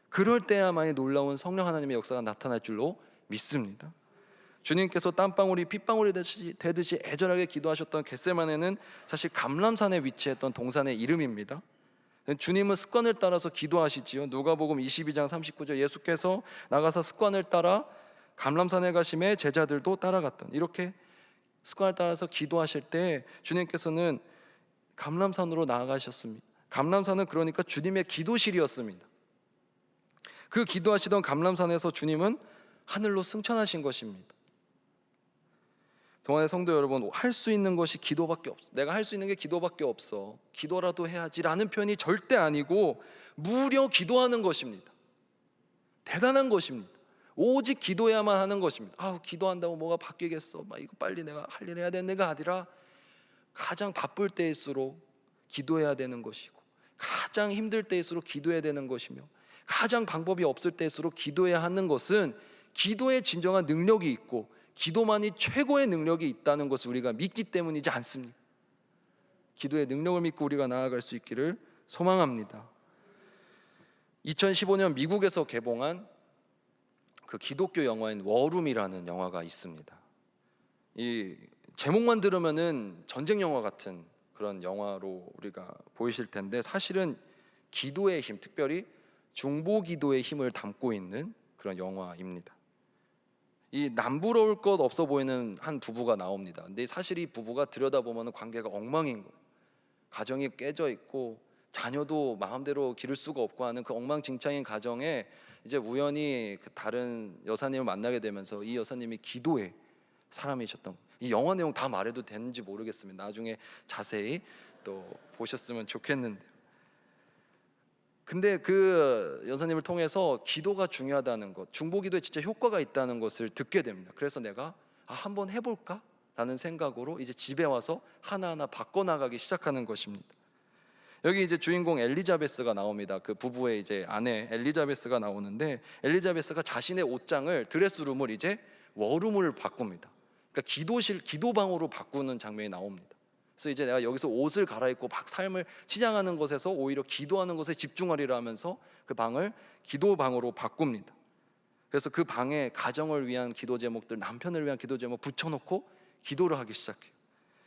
그럴 때야만이 놀라운 성령 하나님의 역사가 나타날 줄로 믿습니다. 주님께서 땀방울이 핏방울이 되듯이 애절하게 기도하셨던 겟세마네는 사실 감람산에 위치했던 동산의 이름입니다. 주님은 습관을 따라서 기도하시지요. 누가복음 22장 39절, 예수께서 나가서 습관을 따라 감람산에 가심에 제자들도 따라갔던, 이렇게 습관을 따라서 기도하실 때 주님께서는 감람산으로 나아가셨습니다. 감람산은 그러니까 주님의 기도실이었습니다. 그 기도하시던 감람산에서 주님은 하늘로 승천하신 것입니다. 동안의 성도 여러분, 할 수 있는 것이 기도밖에 없어. 내가 할 수 있는 게 기도밖에 없어. 기도라도 해야지라는 표현이 절대 아니고 무려 기도하는 것입니다. 대단한 것입니다. 오직 기도해야만 하는 것입니다. 기도한다고 뭐가 바뀌겠어? 이거 빨리 내가 할 일 해야 되는 게 아니라 가장 바쁠 때일수록 기도해야 되는 것이고, 가장 힘들 때일수록 기도해야 되는 것이며, 가장 방법이 없을 때일수록 기도해야 하는 것은 기도에 진정한 능력이 있고 기도만이 최고의 능력이 있다는 것을 우리가 믿기 때문이지 않습니까? 기도의 능력을 믿고 우리가 나아갈 수 있기를 소망합니다. 2015년 미국에서 개봉한 그 기독교 영화인 워룸이라는 영화가 있습니다. 이 제목만 들으면은 전쟁 영화 같은 그런 영화로 우리가 보이실 텐데, 사실은 기도의 힘, 특별히 중보 기도의 힘을 담고 있는 그런 영화입니다. 이 남부러울 것 없어 보이는 한 부부가 나옵니다. 근데 사실 이 부부가 들여다보면 관계가 엉망인 거예요. 가정이 깨져 있고 자녀도 마음대로 기를 수가 없고 하는 그 엉망진창인 가정에 이제 우연히 그 다른 여사님을 만나게 되면서 이 여사님이 기도의 사람이셨던 거예요. 이 영화 내용 다 말해도 되는지 모르겠습니다. 나중에 자세히 또 보셨으면 좋겠는데, 근데 그 여사님을 통해서 기도가 중요하다는 것, 중보기도에 진짜 효과가 있다는 것을 듣게 됩니다. 그래서 내가 한번 해볼까? 라는 생각으로 이제 집에 와서 하나하나 바꿔나가기 시작하는 것입니다. 여기 이제 주인공 엘리자베스가 나옵니다. 그 부부의 이제 아내 엘리자베스가 나오는데, 엘리자베스가 자신의 옷장을, 드레스룸을 이제 워룸을 바꿉니다. 그러니까 기도실, 기도방으로 바꾸는 장면이 나옵니다. 그래서 이제 내가 여기서 옷을 갈아입고 막 삶을 치장하는 것에서 오히려 기도하는 것에 집중하리라 하면서 그 방을 기도방으로 바꿉니다. 그래서 그 방에 가정을 위한 기도 제목들, 남편을 위한 기도 제목 붙여놓고 기도를 하기 시작해요.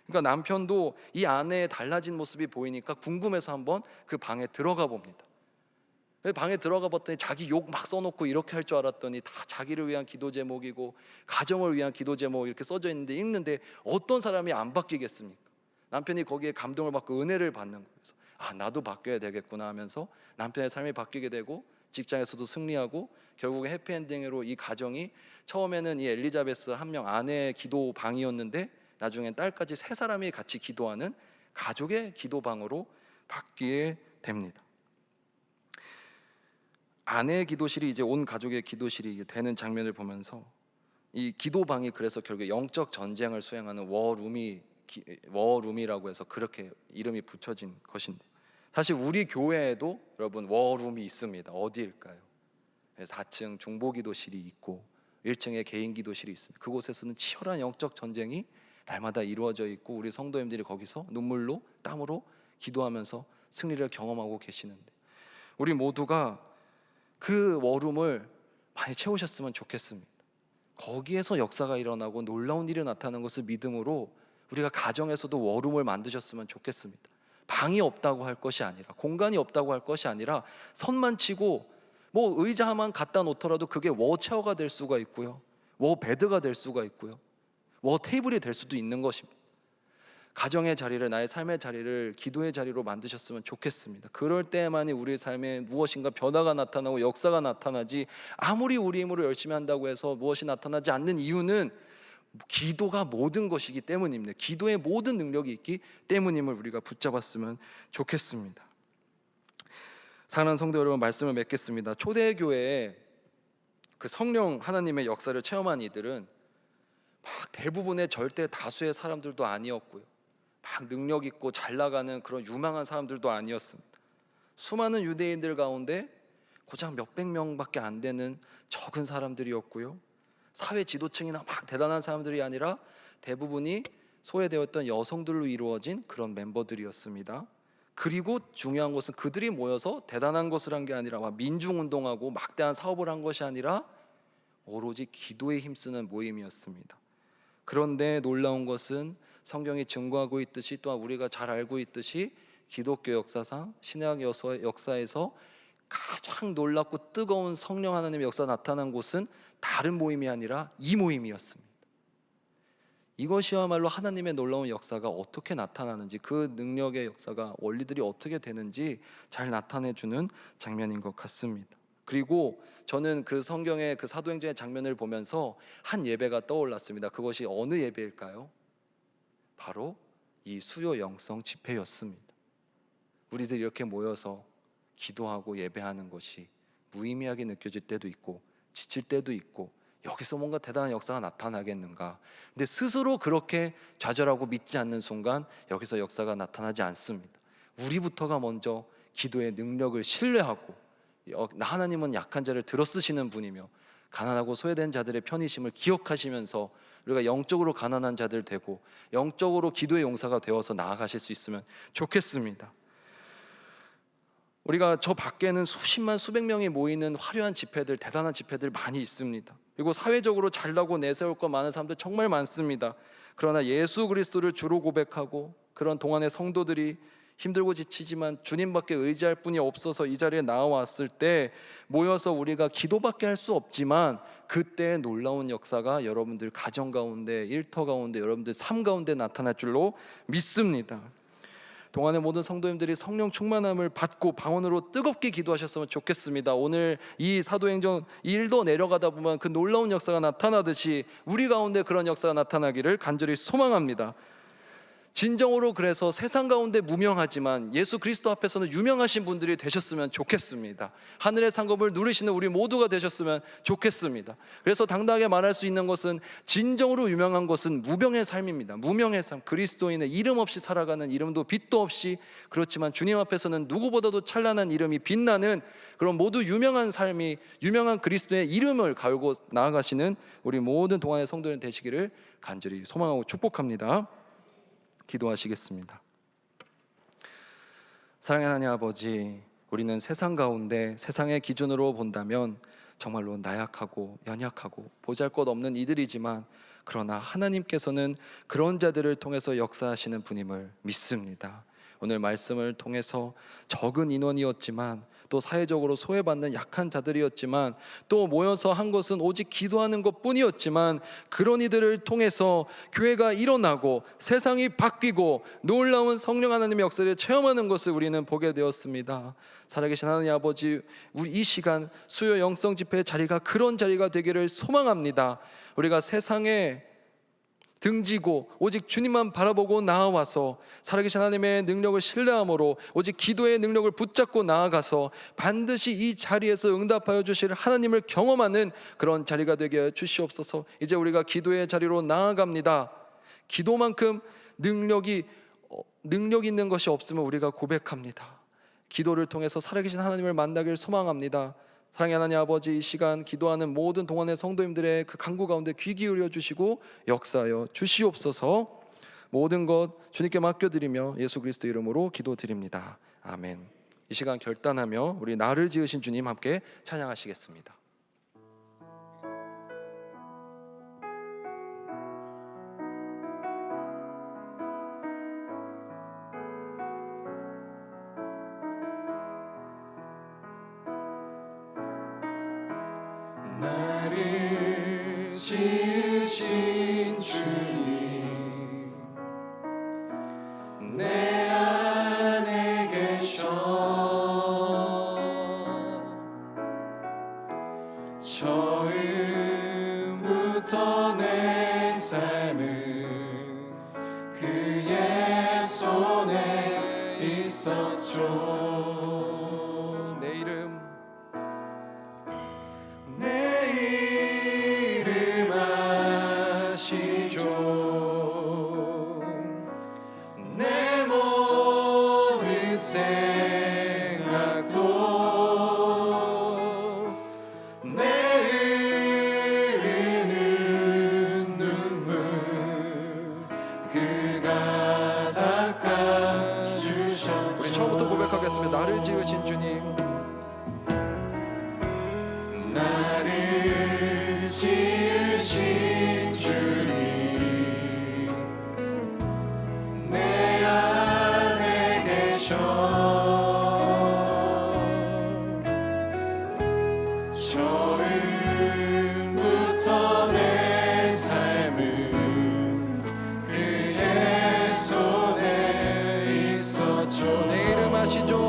그러니까 남편도 이 아내의 달라진 모습이 보이니까 궁금해서 한번 그 방에 들어가 봅니다. 방에 들어가 봤더니 자기 욕 막 써놓고 이렇게 할 줄 알았더니 다 자기를 위한 기도 제목이고 가정을 위한 기도 제목 이렇게 써져 있는데, 읽는데 어떤 사람이 안 바뀌겠습니까? 남편이 거기에 감동을 받고 은혜를 받는 거예요. 나도 바뀌어야 되겠구나 하면서 남편의 삶이 바뀌게 되고, 직장에서도 승리하고, 결국에 해피엔딩으로 이 가정이 처음에는 이 엘리자베스 한 명 아내의 기도방이었는데 나중엔 딸까지 3사람이 같이 기도하는 가족의 기도방으로 바뀌게 됩니다. 아내의 기도실이 이제 온 가족의 기도실이 되는 장면을 보면서 이 기도방이 그래서 결국 영적 전쟁을 수행하는 워룸이라고 해서 그렇게 이름이 붙여진 것인데, 사실 우리 교회에도 여러분 워룸이 있습니다. 어디일까요? 4층 중보기도실이 있고 1층에 개인 기도실이 있습니다. 그곳에서는 치열한 영적 전쟁이 날마다 이루어져 있고 우리 성도님들이 거기서 눈물로 땀으로 기도하면서 승리를 경험하고 계시는데, 우리 모두가 그 워룸을 많이 채우셨으면 좋겠습니다. 거기에서 역사가 일어나고 놀라운 일이 나타나는 것을 믿음으로 우리가 가정에서도 워룸을 만드셨으면 좋겠습니다. 방이 없다고 할 것이 아니라, 공간이 없다고 할 것이 아니라, 선만 치고 뭐 의자만 갖다 놓더라도 그게 워체어가 될 수가 있고요, 워베드가 될 수가 있고요, 워테이블이 될 수도 있는 것입니다. 가정의 자리를, 나의 삶의 자리를 기도의 자리로 만드셨으면 좋겠습니다. 그럴 때만이 우리의 삶에 무엇인가 변화가 나타나고 역사가 나타나지, 아무리 우리 힘으로 열심히 한다고 해서 무엇이 나타나지 않는 이유는 기도가 모든 것이기 때문입니다. 기도의 모든 능력이 있기 때문임을 우리가 붙잡았으면 좋겠습니다. 사랑하는 성도 여러분, 말씀을 맺겠습니다. 초대교회에 그 성령 하나님의 역사를 체험한 이들은 막 대부분의 절대 다수의 사람들도 아니었고요, 막 능력 있고 잘 나가는 그런 유망한 사람들도 아니었습니다. 수많은 유대인들 가운데 고작 몇백 명밖에 안 되는 적은 사람들이었고요, 사회 지도층이나 막 대단한 사람들이 아니라 대부분이 소외되었던 여성들로 이루어진 그런 멤버들이었습니다. 그리고 중요한 것은 그들이 모여서 대단한 것을 한 게 아니라 민중운동하고 막대한 사업을 한 것이 아니라 오로지 기도에 힘쓰는 모임이었습니다. 그런데 놀라운 것은 성경이 증거하고 있듯이, 또한 우리가 잘 알고 있듯이 기독교 역사상 신약 역사에서 가장 놀랍고 뜨거운 성령 하나님의 역사가 나타난 곳은 다른 모임이 아니라 이 모임이었습니다. 이것이야말로 하나님의 놀라운 역사가 어떻게 나타나는지, 그 능력의 역사가 원리들이 어떻게 되는지 잘 나타내주는 장면인 것 같습니다. 그리고 저는 그 성경의 그 사도행전의 장면을 보면서 한 예배가 떠올랐습니다. 그것이 어느 예배일까요? 바로 이 수요 영성 집회였습니다. 우리들이 이렇게 모여서 기도하고 예배하는 것이 무의미하게 느껴질 때도 있고 지칠 때도 있고, 여기서 뭔가 대단한 역사가 나타나겠는가, 근데 스스로 그렇게 좌절하고 믿지 않는 순간 여기서 역사가 나타나지 않습니다. 우리부터가 먼저 기도의 능력을 신뢰하고, 하나님은 약한 자를 들어쓰시는 분이며 가난하고 소외된 자들의 편이심을 기억하시면서 우리가 영적으로 가난한 자들 되고 영적으로 기도의 용사가 되어서 나아가실 수 있으면 좋겠습니다. 우리가 저 밖에는 수십만 수백 명이 모이는 화려한 집회들, 대단한 집회들 많이 있습니다. 그리고 사회적으로 잘나고 내세울 것 많은 사람들 정말 많습니다. 그러나 예수 그리스도를 주로 고백하고 그런 동안의 성도들이 힘들고 지치지만 주님밖에 의지할 분이 없어서 이 자리에 나와왔을 때 모여서 우리가 기도밖에 할 수 없지만, 그때 놀라운 역사가 여러분들 가정 가운데, 일터 가운데, 여러분들 삶 가운데 나타날 줄로 믿습니다. 동안의 모든 성도님들이 성령 충만함을 받고 방언으로 뜨겁게 기도하셨으면 좋겠습니다. 오늘 이 사도행전 1도 내려가다 보면 그 놀라운 역사가 나타나듯이 우리 가운데 그런 역사가 나타나기를 간절히 소망합니다. 진정으로 그래서 세상 가운데 무명하지만 예수 그리스도 앞에서는 유명하신 분들이 되셨으면 좋겠습니다. 하늘의 상급을 누리시는 우리 모두가 되셨으면 좋겠습니다. 그래서 당당하게 말할 수 있는 것은, 진정으로 유명한 것은 무병의 삶입니다. 무명의 삶, 그리스도인의 이름 없이 살아가는, 이름도 빛도 없이, 그렇지만 주님 앞에서는 누구보다도 찬란한 이름이 빛나는 그런 모두 유명한 삶이, 유명한 그리스도의 이름을 갈고 나아가시는 우리 모든 동안의 성도들 되시기를 간절히 소망하고 축복합니다. 기도하시겠습니다. 사랑의 하나님 아버지, 우리는 세상 가운데 세상의 기준으로 본다면 정말로 나약하고 연약하고 보잘것없는 이들이지만, 그러나 하나님께서는 그런 자들을 통해서 역사하시는 분임을 믿습니다. 오늘 말씀을 통해서 적은 인원이었지만, 또 사회적으로 소외받는 약한 자들이었지만, 또 모여서 한 것은 오직 기도하는 것뿐이었지만, 그런 이들을 통해서 교회가 일어나고 세상이 바뀌고 놀라운 성령 하나님의 역사를 체험하는 것을 우리는 보게 되었습니다. 살아계신 하나님 아버지, 우리 이 시간 수요 영성 집회의 자리가 그런 자리가 되기를 소망합니다. 우리가 세상에 등지고 오직 주님만 바라보고 나아와서 살아계신 하나님의 능력을 신뢰함으로 오직 기도의 능력을 붙잡고 나아가서 반드시 이 자리에서 응답하여 주실 하나님을 경험하는 그런 자리가 되게 하여 주시옵소서. 이제 우리가 기도의 자리로 나아갑니다. 기도만큼 능력 있는 것이 없음을 우리가 고백합니다. 기도를 통해서 살아계신 하나님을 만나길 소망합니다. 사랑의 하나님 아버지, 이 시간 기도하는 모든 동안의 성도님들의 그 간구 가운데 귀 기울여 주시고 역사하여 주시옵소서. 모든 것 주님께 맡겨드리며 예수 그리스도 이름으로 기도드립니다. 아멘. 이 시간 결단하며 우리 나를 지으신 주님 함께 찬양하시겠습니다. 나를 지으신 주님, 내 안에 계셔 처음부터 내 삶은 그의 손에 있었죠. 내 이름 아시죠. 내 모든 생각도 내 흐르는 눈물 그가 닦아주셨죠. 우리 처음부터 고백하겠습니다. 나를 지으신 주님, 나를 지으신 주님, 내 안에 계셔 처음부터 내 삶은 그의 손에 있었죠. 내 이름 아시죠.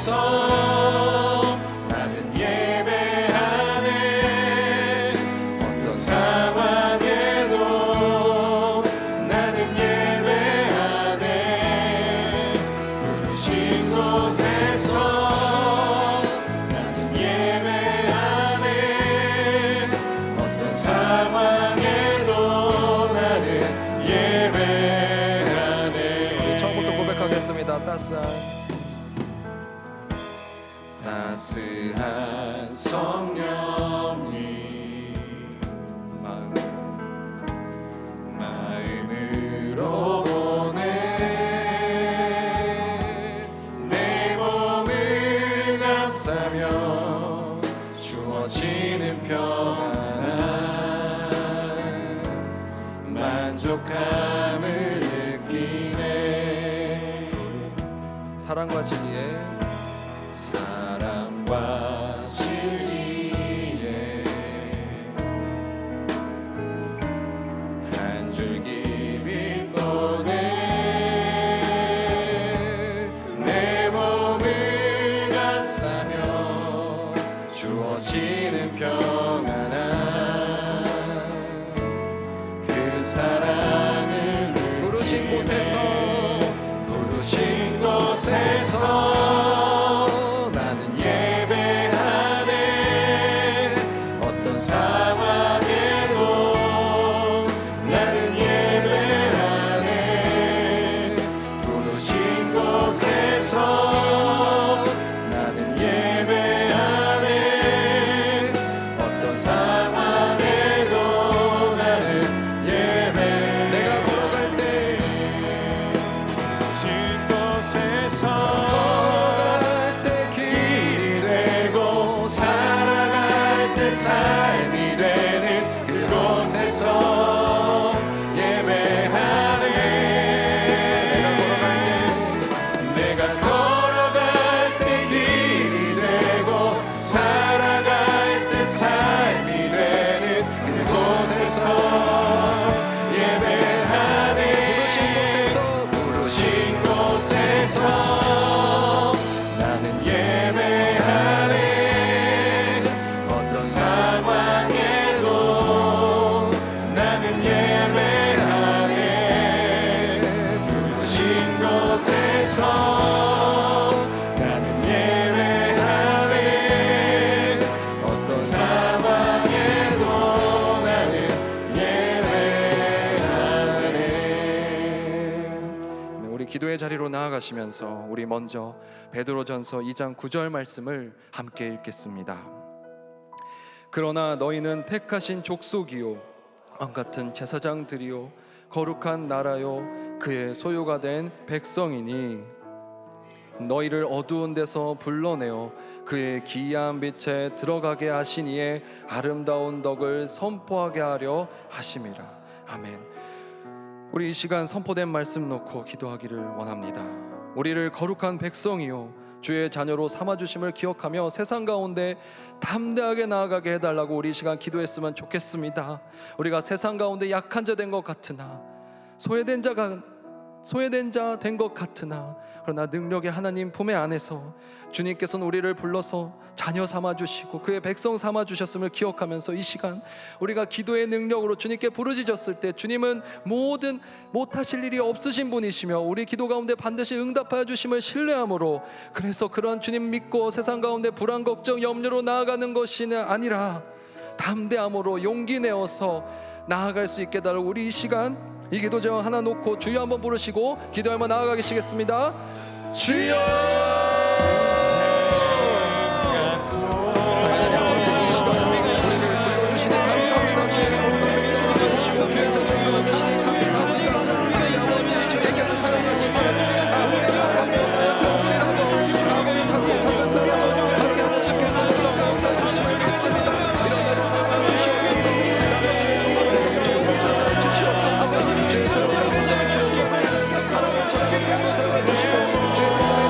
곳에서 나는 예배하네. 어떤 상황에도 나는 예배하네. 부르신 곳에서 나는 예배하네. 어떤 상황에도 나는 예배하네. 처음부터 고백하겠습니다. 따스한 성령님 마음으로 보내. 내 몸을 감싸며 주어지는 평안 만족함을 느끼네. 사랑과 진리에 사랑과 진리에 한 줄기 빛 보내. 내 몸을 감싸며 주어지는 평안한 그 사랑을 부르신 곳에서 나는 예배하네. 어떤 상황에도 나는 예배하네. 부르신 곳에서 나는 예배하네. 어떤 상황에도 나는 예배. 내가 걸어갈 때 신 곳에서 삶이 되는 그곳에서 예배하네. 내가 걸어갈 때 길이 되고 살아갈 때 삶이 되는 그곳에서 예배하네. 부르신 곳에서 나는 예배하네. 상황에도 나는 예배하네. 부르신 곳에서 나는 예배하네. 어떤 상황에도 나는 예배하네. 우리 기도의 자리로 나아가시면서 우리 먼저 베드로전서 2장 9절 말씀을 함께 읽겠습니다. 그러나 너희는 택하신 족속이요 왕같은 제사장들이요 거룩한 나라요 그의 소유가 된 백성이니 너희를 어두운 데서 불러내어 그의 기이한 빛에 들어가게 하시니에 아름다운 덕을 선포하게 하려 하심이라. 아멘. 우리 이 시간 선포된 말씀 놓고 기도하기를 원합니다. 우리를 거룩한 백성이요 주의 자녀로 삼아주심을 기억하며 세상 가운데 담대하게 나아가게 해달라고 우리 이 시간 기도했으면 좋겠습니다. 우리가 세상 가운데 약한 자 된 것 같으나 소외된 자 된 것 같으나 그러나 능력의 하나님 품에 안에서 주님께서는 우리를 불러서 자녀 삼아주시고 그의 백성 삼아주셨음을 기억하면서 이 시간 우리가 기도의 능력으로 주님께 부르짖었을 때 주님은 모든 못하실 일이 없으신 분이시며 우리 기도 가운데 반드시 응답하여 주심을 신뢰함으로, 그래서 그러한 주님 믿고 세상 가운데 불안, 걱정, 염려로 나아가는 것이 아니라 담대함으로 용기 내어서 나아갈 수 있게 달라고 우리 이 시간 이 기도 제목 하나 놓고 주여 한번 부르시고 기도 한번 나아가시겠습니다. 주여! 사랑하는 아버지, 이 시간 우리를 불러주시니 감사합니다. 주의 거룩한 백성 삼아주시고 주의 자녀 삼아주시니 감사합니다. 우리 아버지 주님께서 사랑하시고 아버지 아버지 찾는 나라로 하나님 아버지께서 놀랍게 역사해 주심을 믿습니다. 이런 나를 삼아주시옵소서. 나는 주의 동안에 좋은 사랑을 주시옵소서. 주의 새로운 가운데 주의 속에 사랑을 전하게 하며 살아주시고 주의 손안에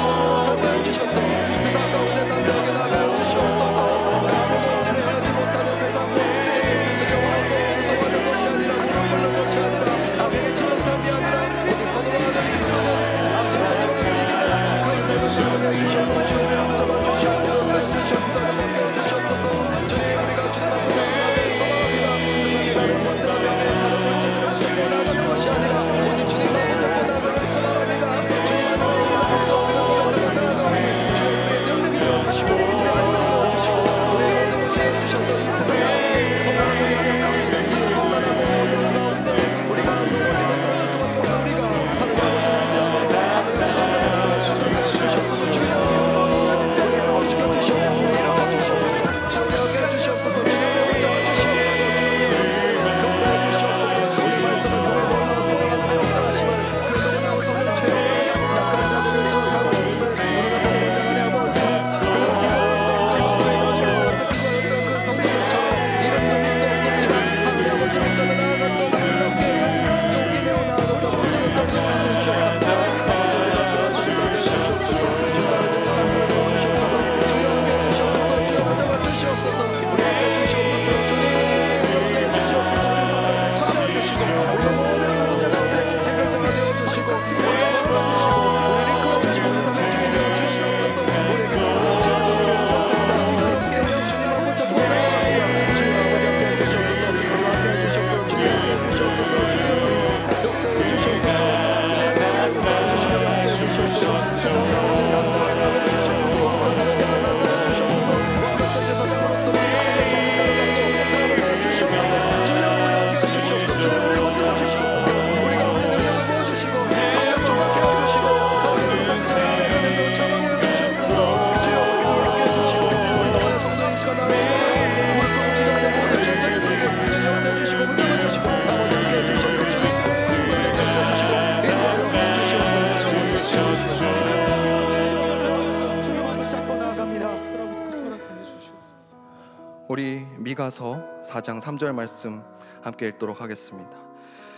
우리 미가서 4장 3절 말씀 함께 읽도록 하겠습니다.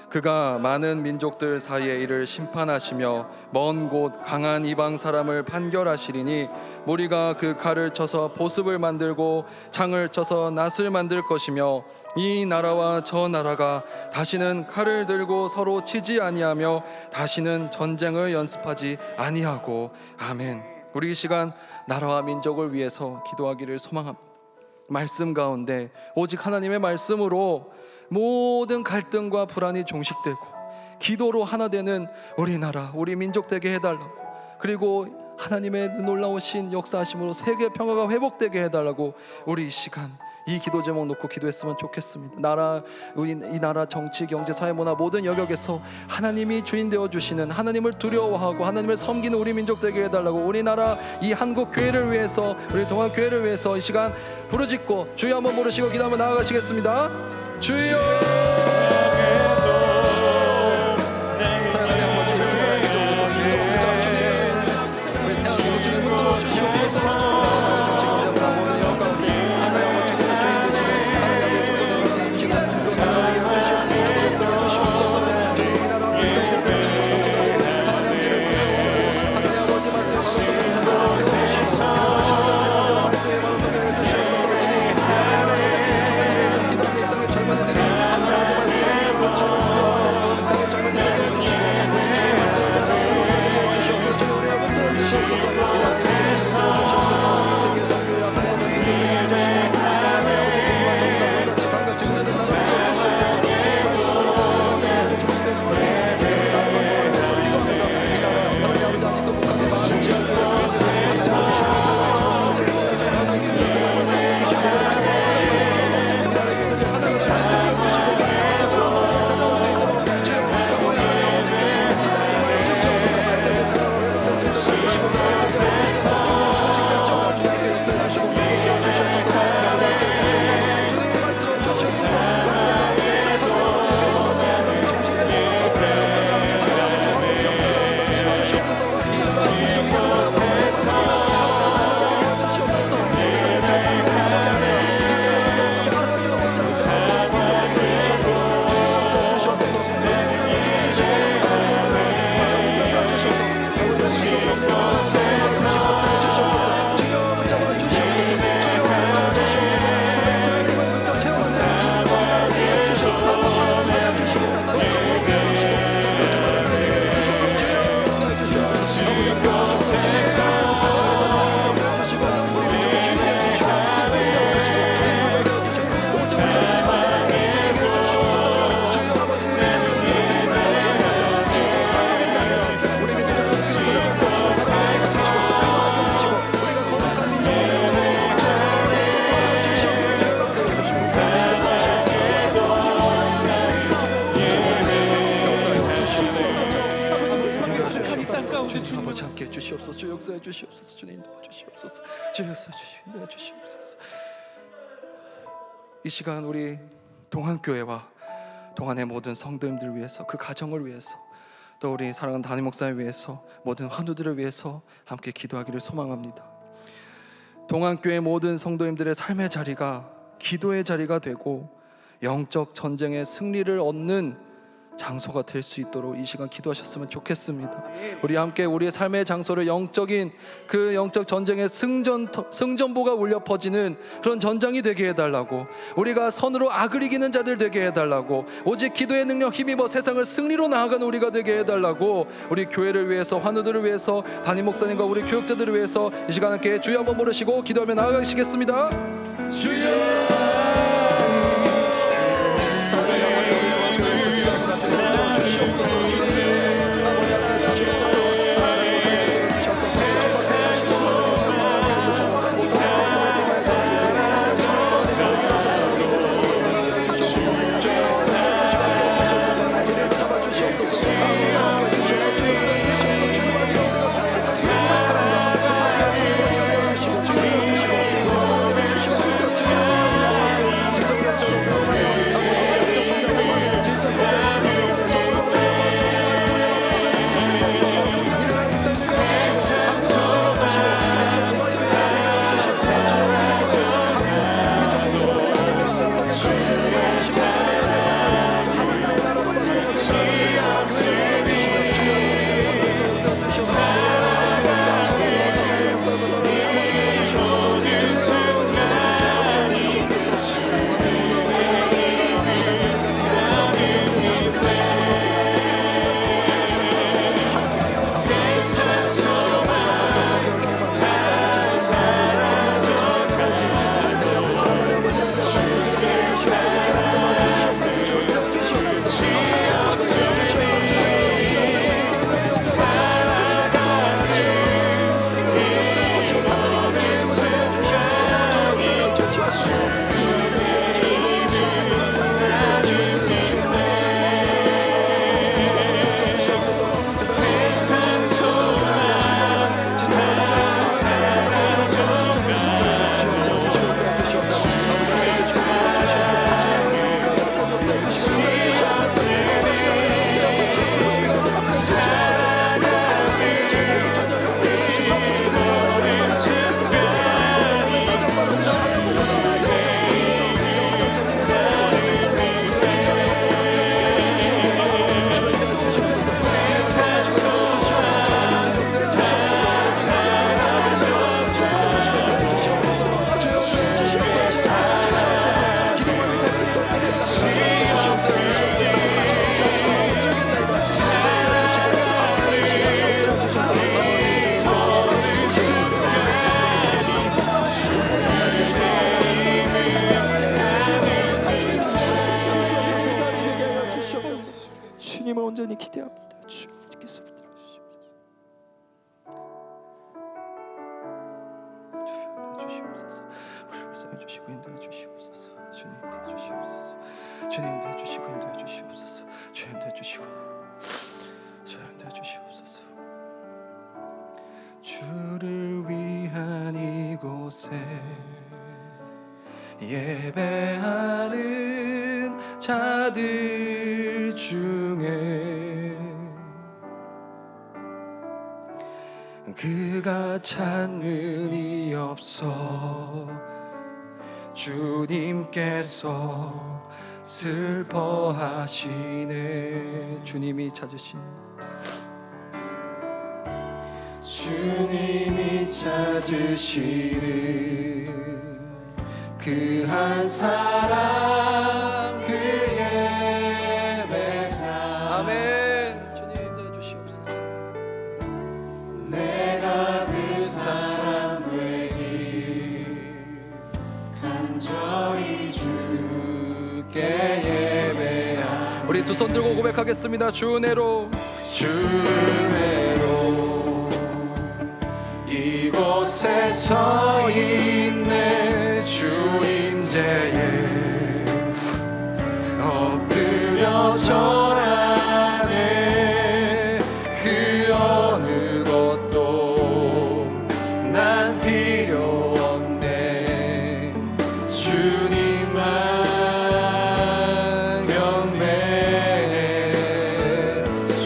그가 많은 민족들 사이에 이를 심판하시며 먼 곳 강한 이방 사람을 판결하시리니 무리가 그 칼을 쳐서 보습을 만들고 창을 쳐서 낫을 만들 것이며 이 나라와 저 나라가 다시는 칼을 들고 서로 치지 아니하며 다시는 전쟁을 연습하지 아니하고. 아멘. 우리 이 시간 나라와 민족을 위해서 기도하기를 소망합니다. 말씀 가운데 오직 하나님의 말씀으로 모든 갈등과 불안이 종식되고 기도로 하나 되는 우리나라 우리 민족 되게 해달라고, 그리고 하나님의 놀라우신 역사하심으로 세계 평화가 회복되게 해달라고 우리 이 시간 이 기도 제목 놓고 기도했으면 좋겠습니다. 이 나라 정치, 경제, 사회, 문화 모든 영역에서 하나님이 주인 되어 주시는, 하나님을 두려워하고 하나님을 섬기는 우리 민족 되게 해달라고, 우리나라 이 한국 교회를 위해서, 우리 동안 교회를 위해서 이 시간 부르짖고 주여 한번 부르시고 기도하며 나아가시겠습니다. 주여 사랑하는 아버지, 하나님의 쪽에서 기도합니다. 주님, 우리 태양으로 주님 붙들어 주시옵소서. 주시옵소서. 역사해 주시옵소서. 주님 주시옵소서. 주 역사해 주시옵소서. 이 시간 우리 동안교회와 동안의 모든 성도님들 위해서, 그 가정을 위해서, 또 우리 사랑하는 담임 목사를 위해서, 모든 환우들을 위해서 함께 기도하기를 소망합니다. 동안교회 모든 성도님들의 삶의 자리가 기도의 자리가 되고 영적 전쟁의 승리를 얻는 장소가 될 수 있도록 이 시간 기도하셨으면 좋겠습니다. 우리 함께 우리의 삶의 장소를 영적인 그 영적 전쟁의 승전보가 울려 퍼지는 그런 전장이 되게 해달라고, 우리가 선으로 악을 이기는 자들 되게 해달라고, 오직 기도의 능력 힘입어 세상을 승리로 나아가는 우리가 되게 해달라고, 우리 교회를 위해서, 환우들을 위해서, 담임 목사님과 우리 교육자들을 위해서 이 시간 함께 주여 한번 부르시고 기도하며 나아가시겠습니다. 주여. 주시옵소서. 우리를 사용해 주시고 인도해 주시옵소서. 주님 인도해 주시옵소서. 주님 인도해 주시고 인도해 주시옵소서. 주님 인도해 주시고 주님 인도해 주시옵소서. 주를 위한 이곳에 예배하는 자들 중에 그가 찾는 이 없어 주님께서 슬퍼하시네. 주님이 찾으신 주님이 찾으시는 그 한 사람 그 예배자. 아멘. 주님 인도해 주시옵소서. 내가 그 사람 되기 간절히 주께 예배하. 우리 두 손 들고 고백하겠습니다. 주 은혜로 주 은혜로 이곳에 서 있네. 주 임재에 엎드려 절하네. 그 어느 것도 난 필요 없네. 주님만 경배해.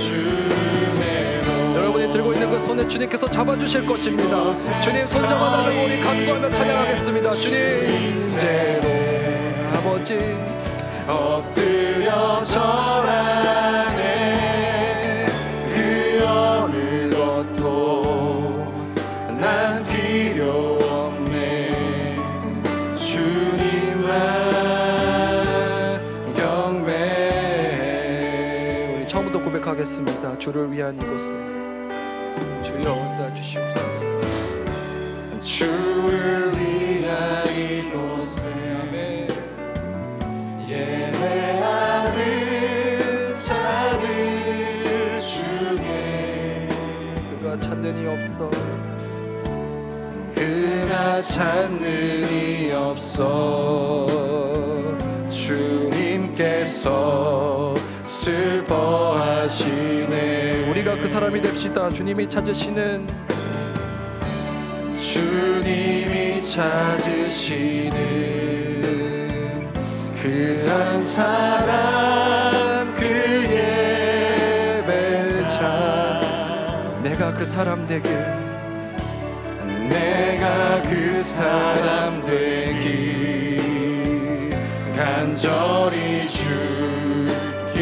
주네로. 여러분이 들고 있는 그 손을 주님께서 잡아주실 것입니다. 주님 손 잡아달라고 우리 간구하며 찬양하겠습니다. 주님 임재로 아버지 엎드려 절하네. 그 어느 것도 난 필요 없네. 주님만 경배해. 우리 처음부터 고백하겠습니다. 주를 위한 이곳에 주여 인도해 주시옵소서. 주를 위한 이곳에 아멘. 예배하는 자들 중에 그가 찾는 이 없어 그가 찾는 이 없어 주님께서 슬퍼하시네. 우리가 그 사람이 됩시다. 주님이 찾으시는 주님이 찾으시는 그 한 사람 그 예배자. 내가 그 사람 되길 내가 그 사람 되길 간절히 주께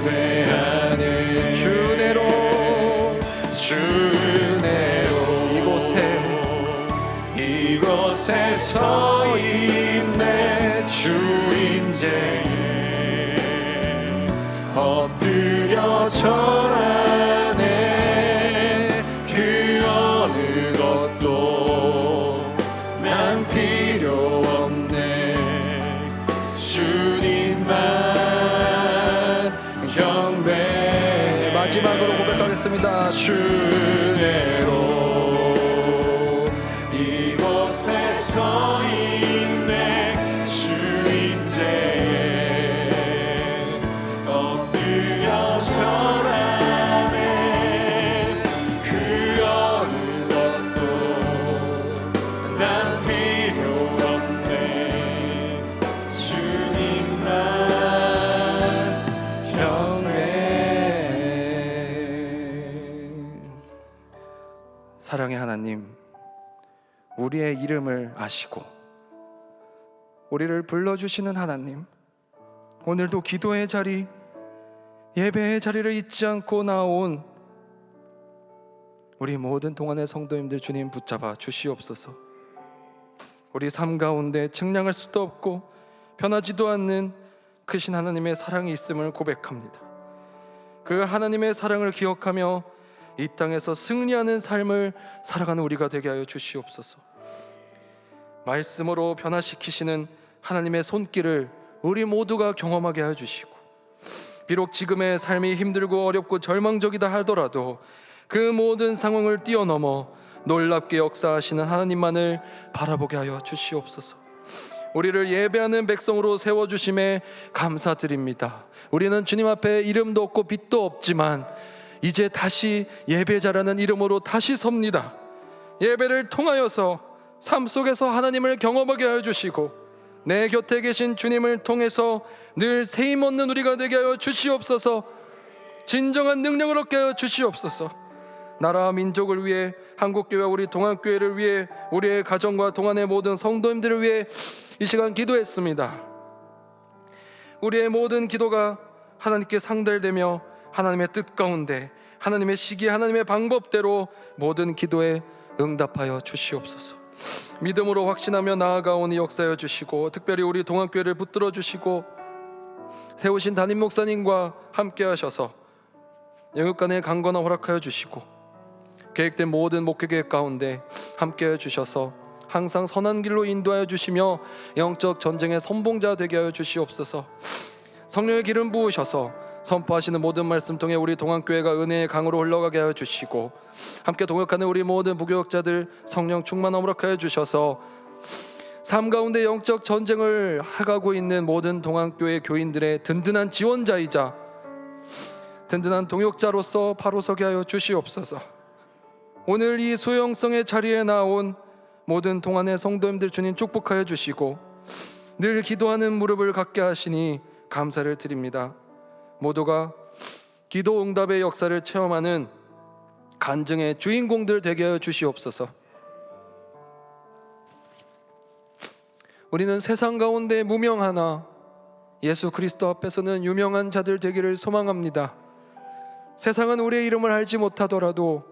예배하네. 주내로 주내로 이곳에 서 있네. 주 임재에 엎드려 절하네. 그 어느 것도 난 필요 없네. 주님만 경배. 마지막으로 고백하겠습니다. 주내로 이곳에 서 있네. 주 임재에 엎드려 절하네. 그 어느 것도 난 필요 없네. 주님만 경배. 사랑의 하나님, 우리의 이름을 아시고 우리를 불러주시는 하나님, 오늘도 기도의 자리, 예배의 자리를 잊지 않고 나온 우리 모든 동안의 성도님들 주님 붙잡아 주시옵소서. 우리 삶 가운데 측량할 수도 없고 변하지도 않는 크신 하나님의 사랑이 있음을 고백합니다. 그 하나님의 사랑을 기억하며 이 땅에서 승리하는 삶을 살아가는 우리가 되게 하여 주시옵소서. 말씀으로 변화시키시는 하나님의 손길을 우리 모두가 경험하게 하여 주시고, 비록 지금의 삶이 힘들고 어렵고 절망적이다 하더라도 그 모든 상황을 뛰어넘어 놀랍게 역사하시는 하나님만을 바라보게 하여 주시옵소서. 우리를 예배하는 백성으로 세워주심에 감사드립니다. 우리는 주님 앞에 이름도 없고 빛도 없지만 이제 다시 예배자라는 이름으로 다시 섭니다. 예배를 통하여서 삶 속에서 하나님을 경험하게 하여 주시고 내 곁에 계신 주님을 통해서 늘 세임 얻는 우리가 되게 하여 주시옵소서. 진정한 능력을 얻게 하여 주시옵소서. 나라와 민족을 위해, 한국교회와 우리 동안교회를 위해, 우리의 가정과 동안의 모든 성도님들을 위해 이 시간 기도했습니다. 우리의 모든 기도가 하나님께 상달되며 하나님의 뜻 가운데, 하나님의 시기, 하나님의 방법대로 모든 기도에 응답하여 주시옵소서. 믿음으로 확신하며 나아가오니 역사하여 주시고, 특별히 우리 동안교회를 붙들어 주시고 세우신 담임 목사님과 함께 하셔서 영육간의 강건함 허락하여 주시고, 계획된 모든 목회계획 가운데 함께 해주셔서 항상 선한 길로 인도하여 주시며 영적 전쟁의 선봉자 되게 하여 주시옵소서. 성령의 기름 부으셔서 선포하시는 모든 말씀 통해 우리 동안교회가 은혜의 강으로 흘러가게 하여 주시고, 함께 동역하는 우리 모든 부교역자들 성령 충만함 허락하여 주셔서 삶 가운데 영적 전쟁을 해가고 있는 모든 동안교회 교인들의 든든한 지원자이자 든든한 동역자로서 바로 서게 하여 주시옵소서. 오늘 이 수용성의 자리에 나온 모든 동안의 성도님들 주님 축복하여 주시고 늘 기도하는 무릎을 갖게 하시니 감사를 드립니다. 모두가 기도 응답의 역사를 체험하는 간증의 주인공들 되게 하여 주시옵소서. 우리는 세상 가운데 무명하나 예수 그리스도 앞에서는 유명한 자들 되기를 소망합니다. 세상은 우리의 이름을 알지 못하더라도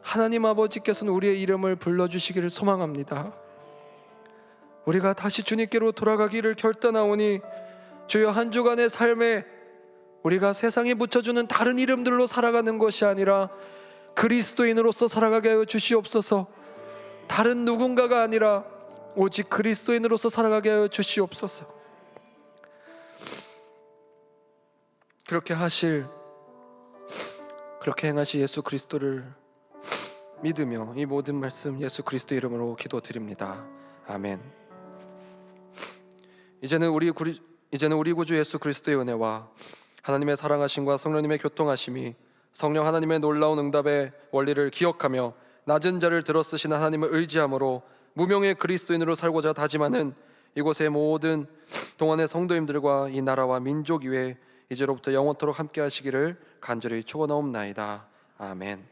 하나님 아버지께서는 우리의 이름을 불러주시기를 소망합니다. 우리가 다시 주님께로 돌아가기를 결단하오니 주여, 한 주간의 삶에 우리가 세상에 붙여주는 다른 이름들로 살아가는 것이 아니라 그리스도인으로서 살아가게 하여 주시옵소서. 다른 누군가가 아니라 오직 그리스도인으로서 살아가게 하여 주시옵소서. 그렇게 행하실 예수 그리스도를 믿으며 이 모든 말씀 예수 그리스도 이름으로 기도드립니다. 아멘. 이제는 우리 구주 예수 그리스도의 은혜와 하나님의 사랑하심과 성령님의 교통하심이, 성령 하나님의 놀라운 응답의 원리를 기억하며 낮은 자를 들어 쓰시는 하나님을 의지함으로 무명의 그리스도인으로 살고자 다짐하는 이곳의 모든 동안의 성도님들과 이 나라와 민족 위에 이제로부터 영원토록 함께 하시기를 간절히 축원하옵나이다. 아멘.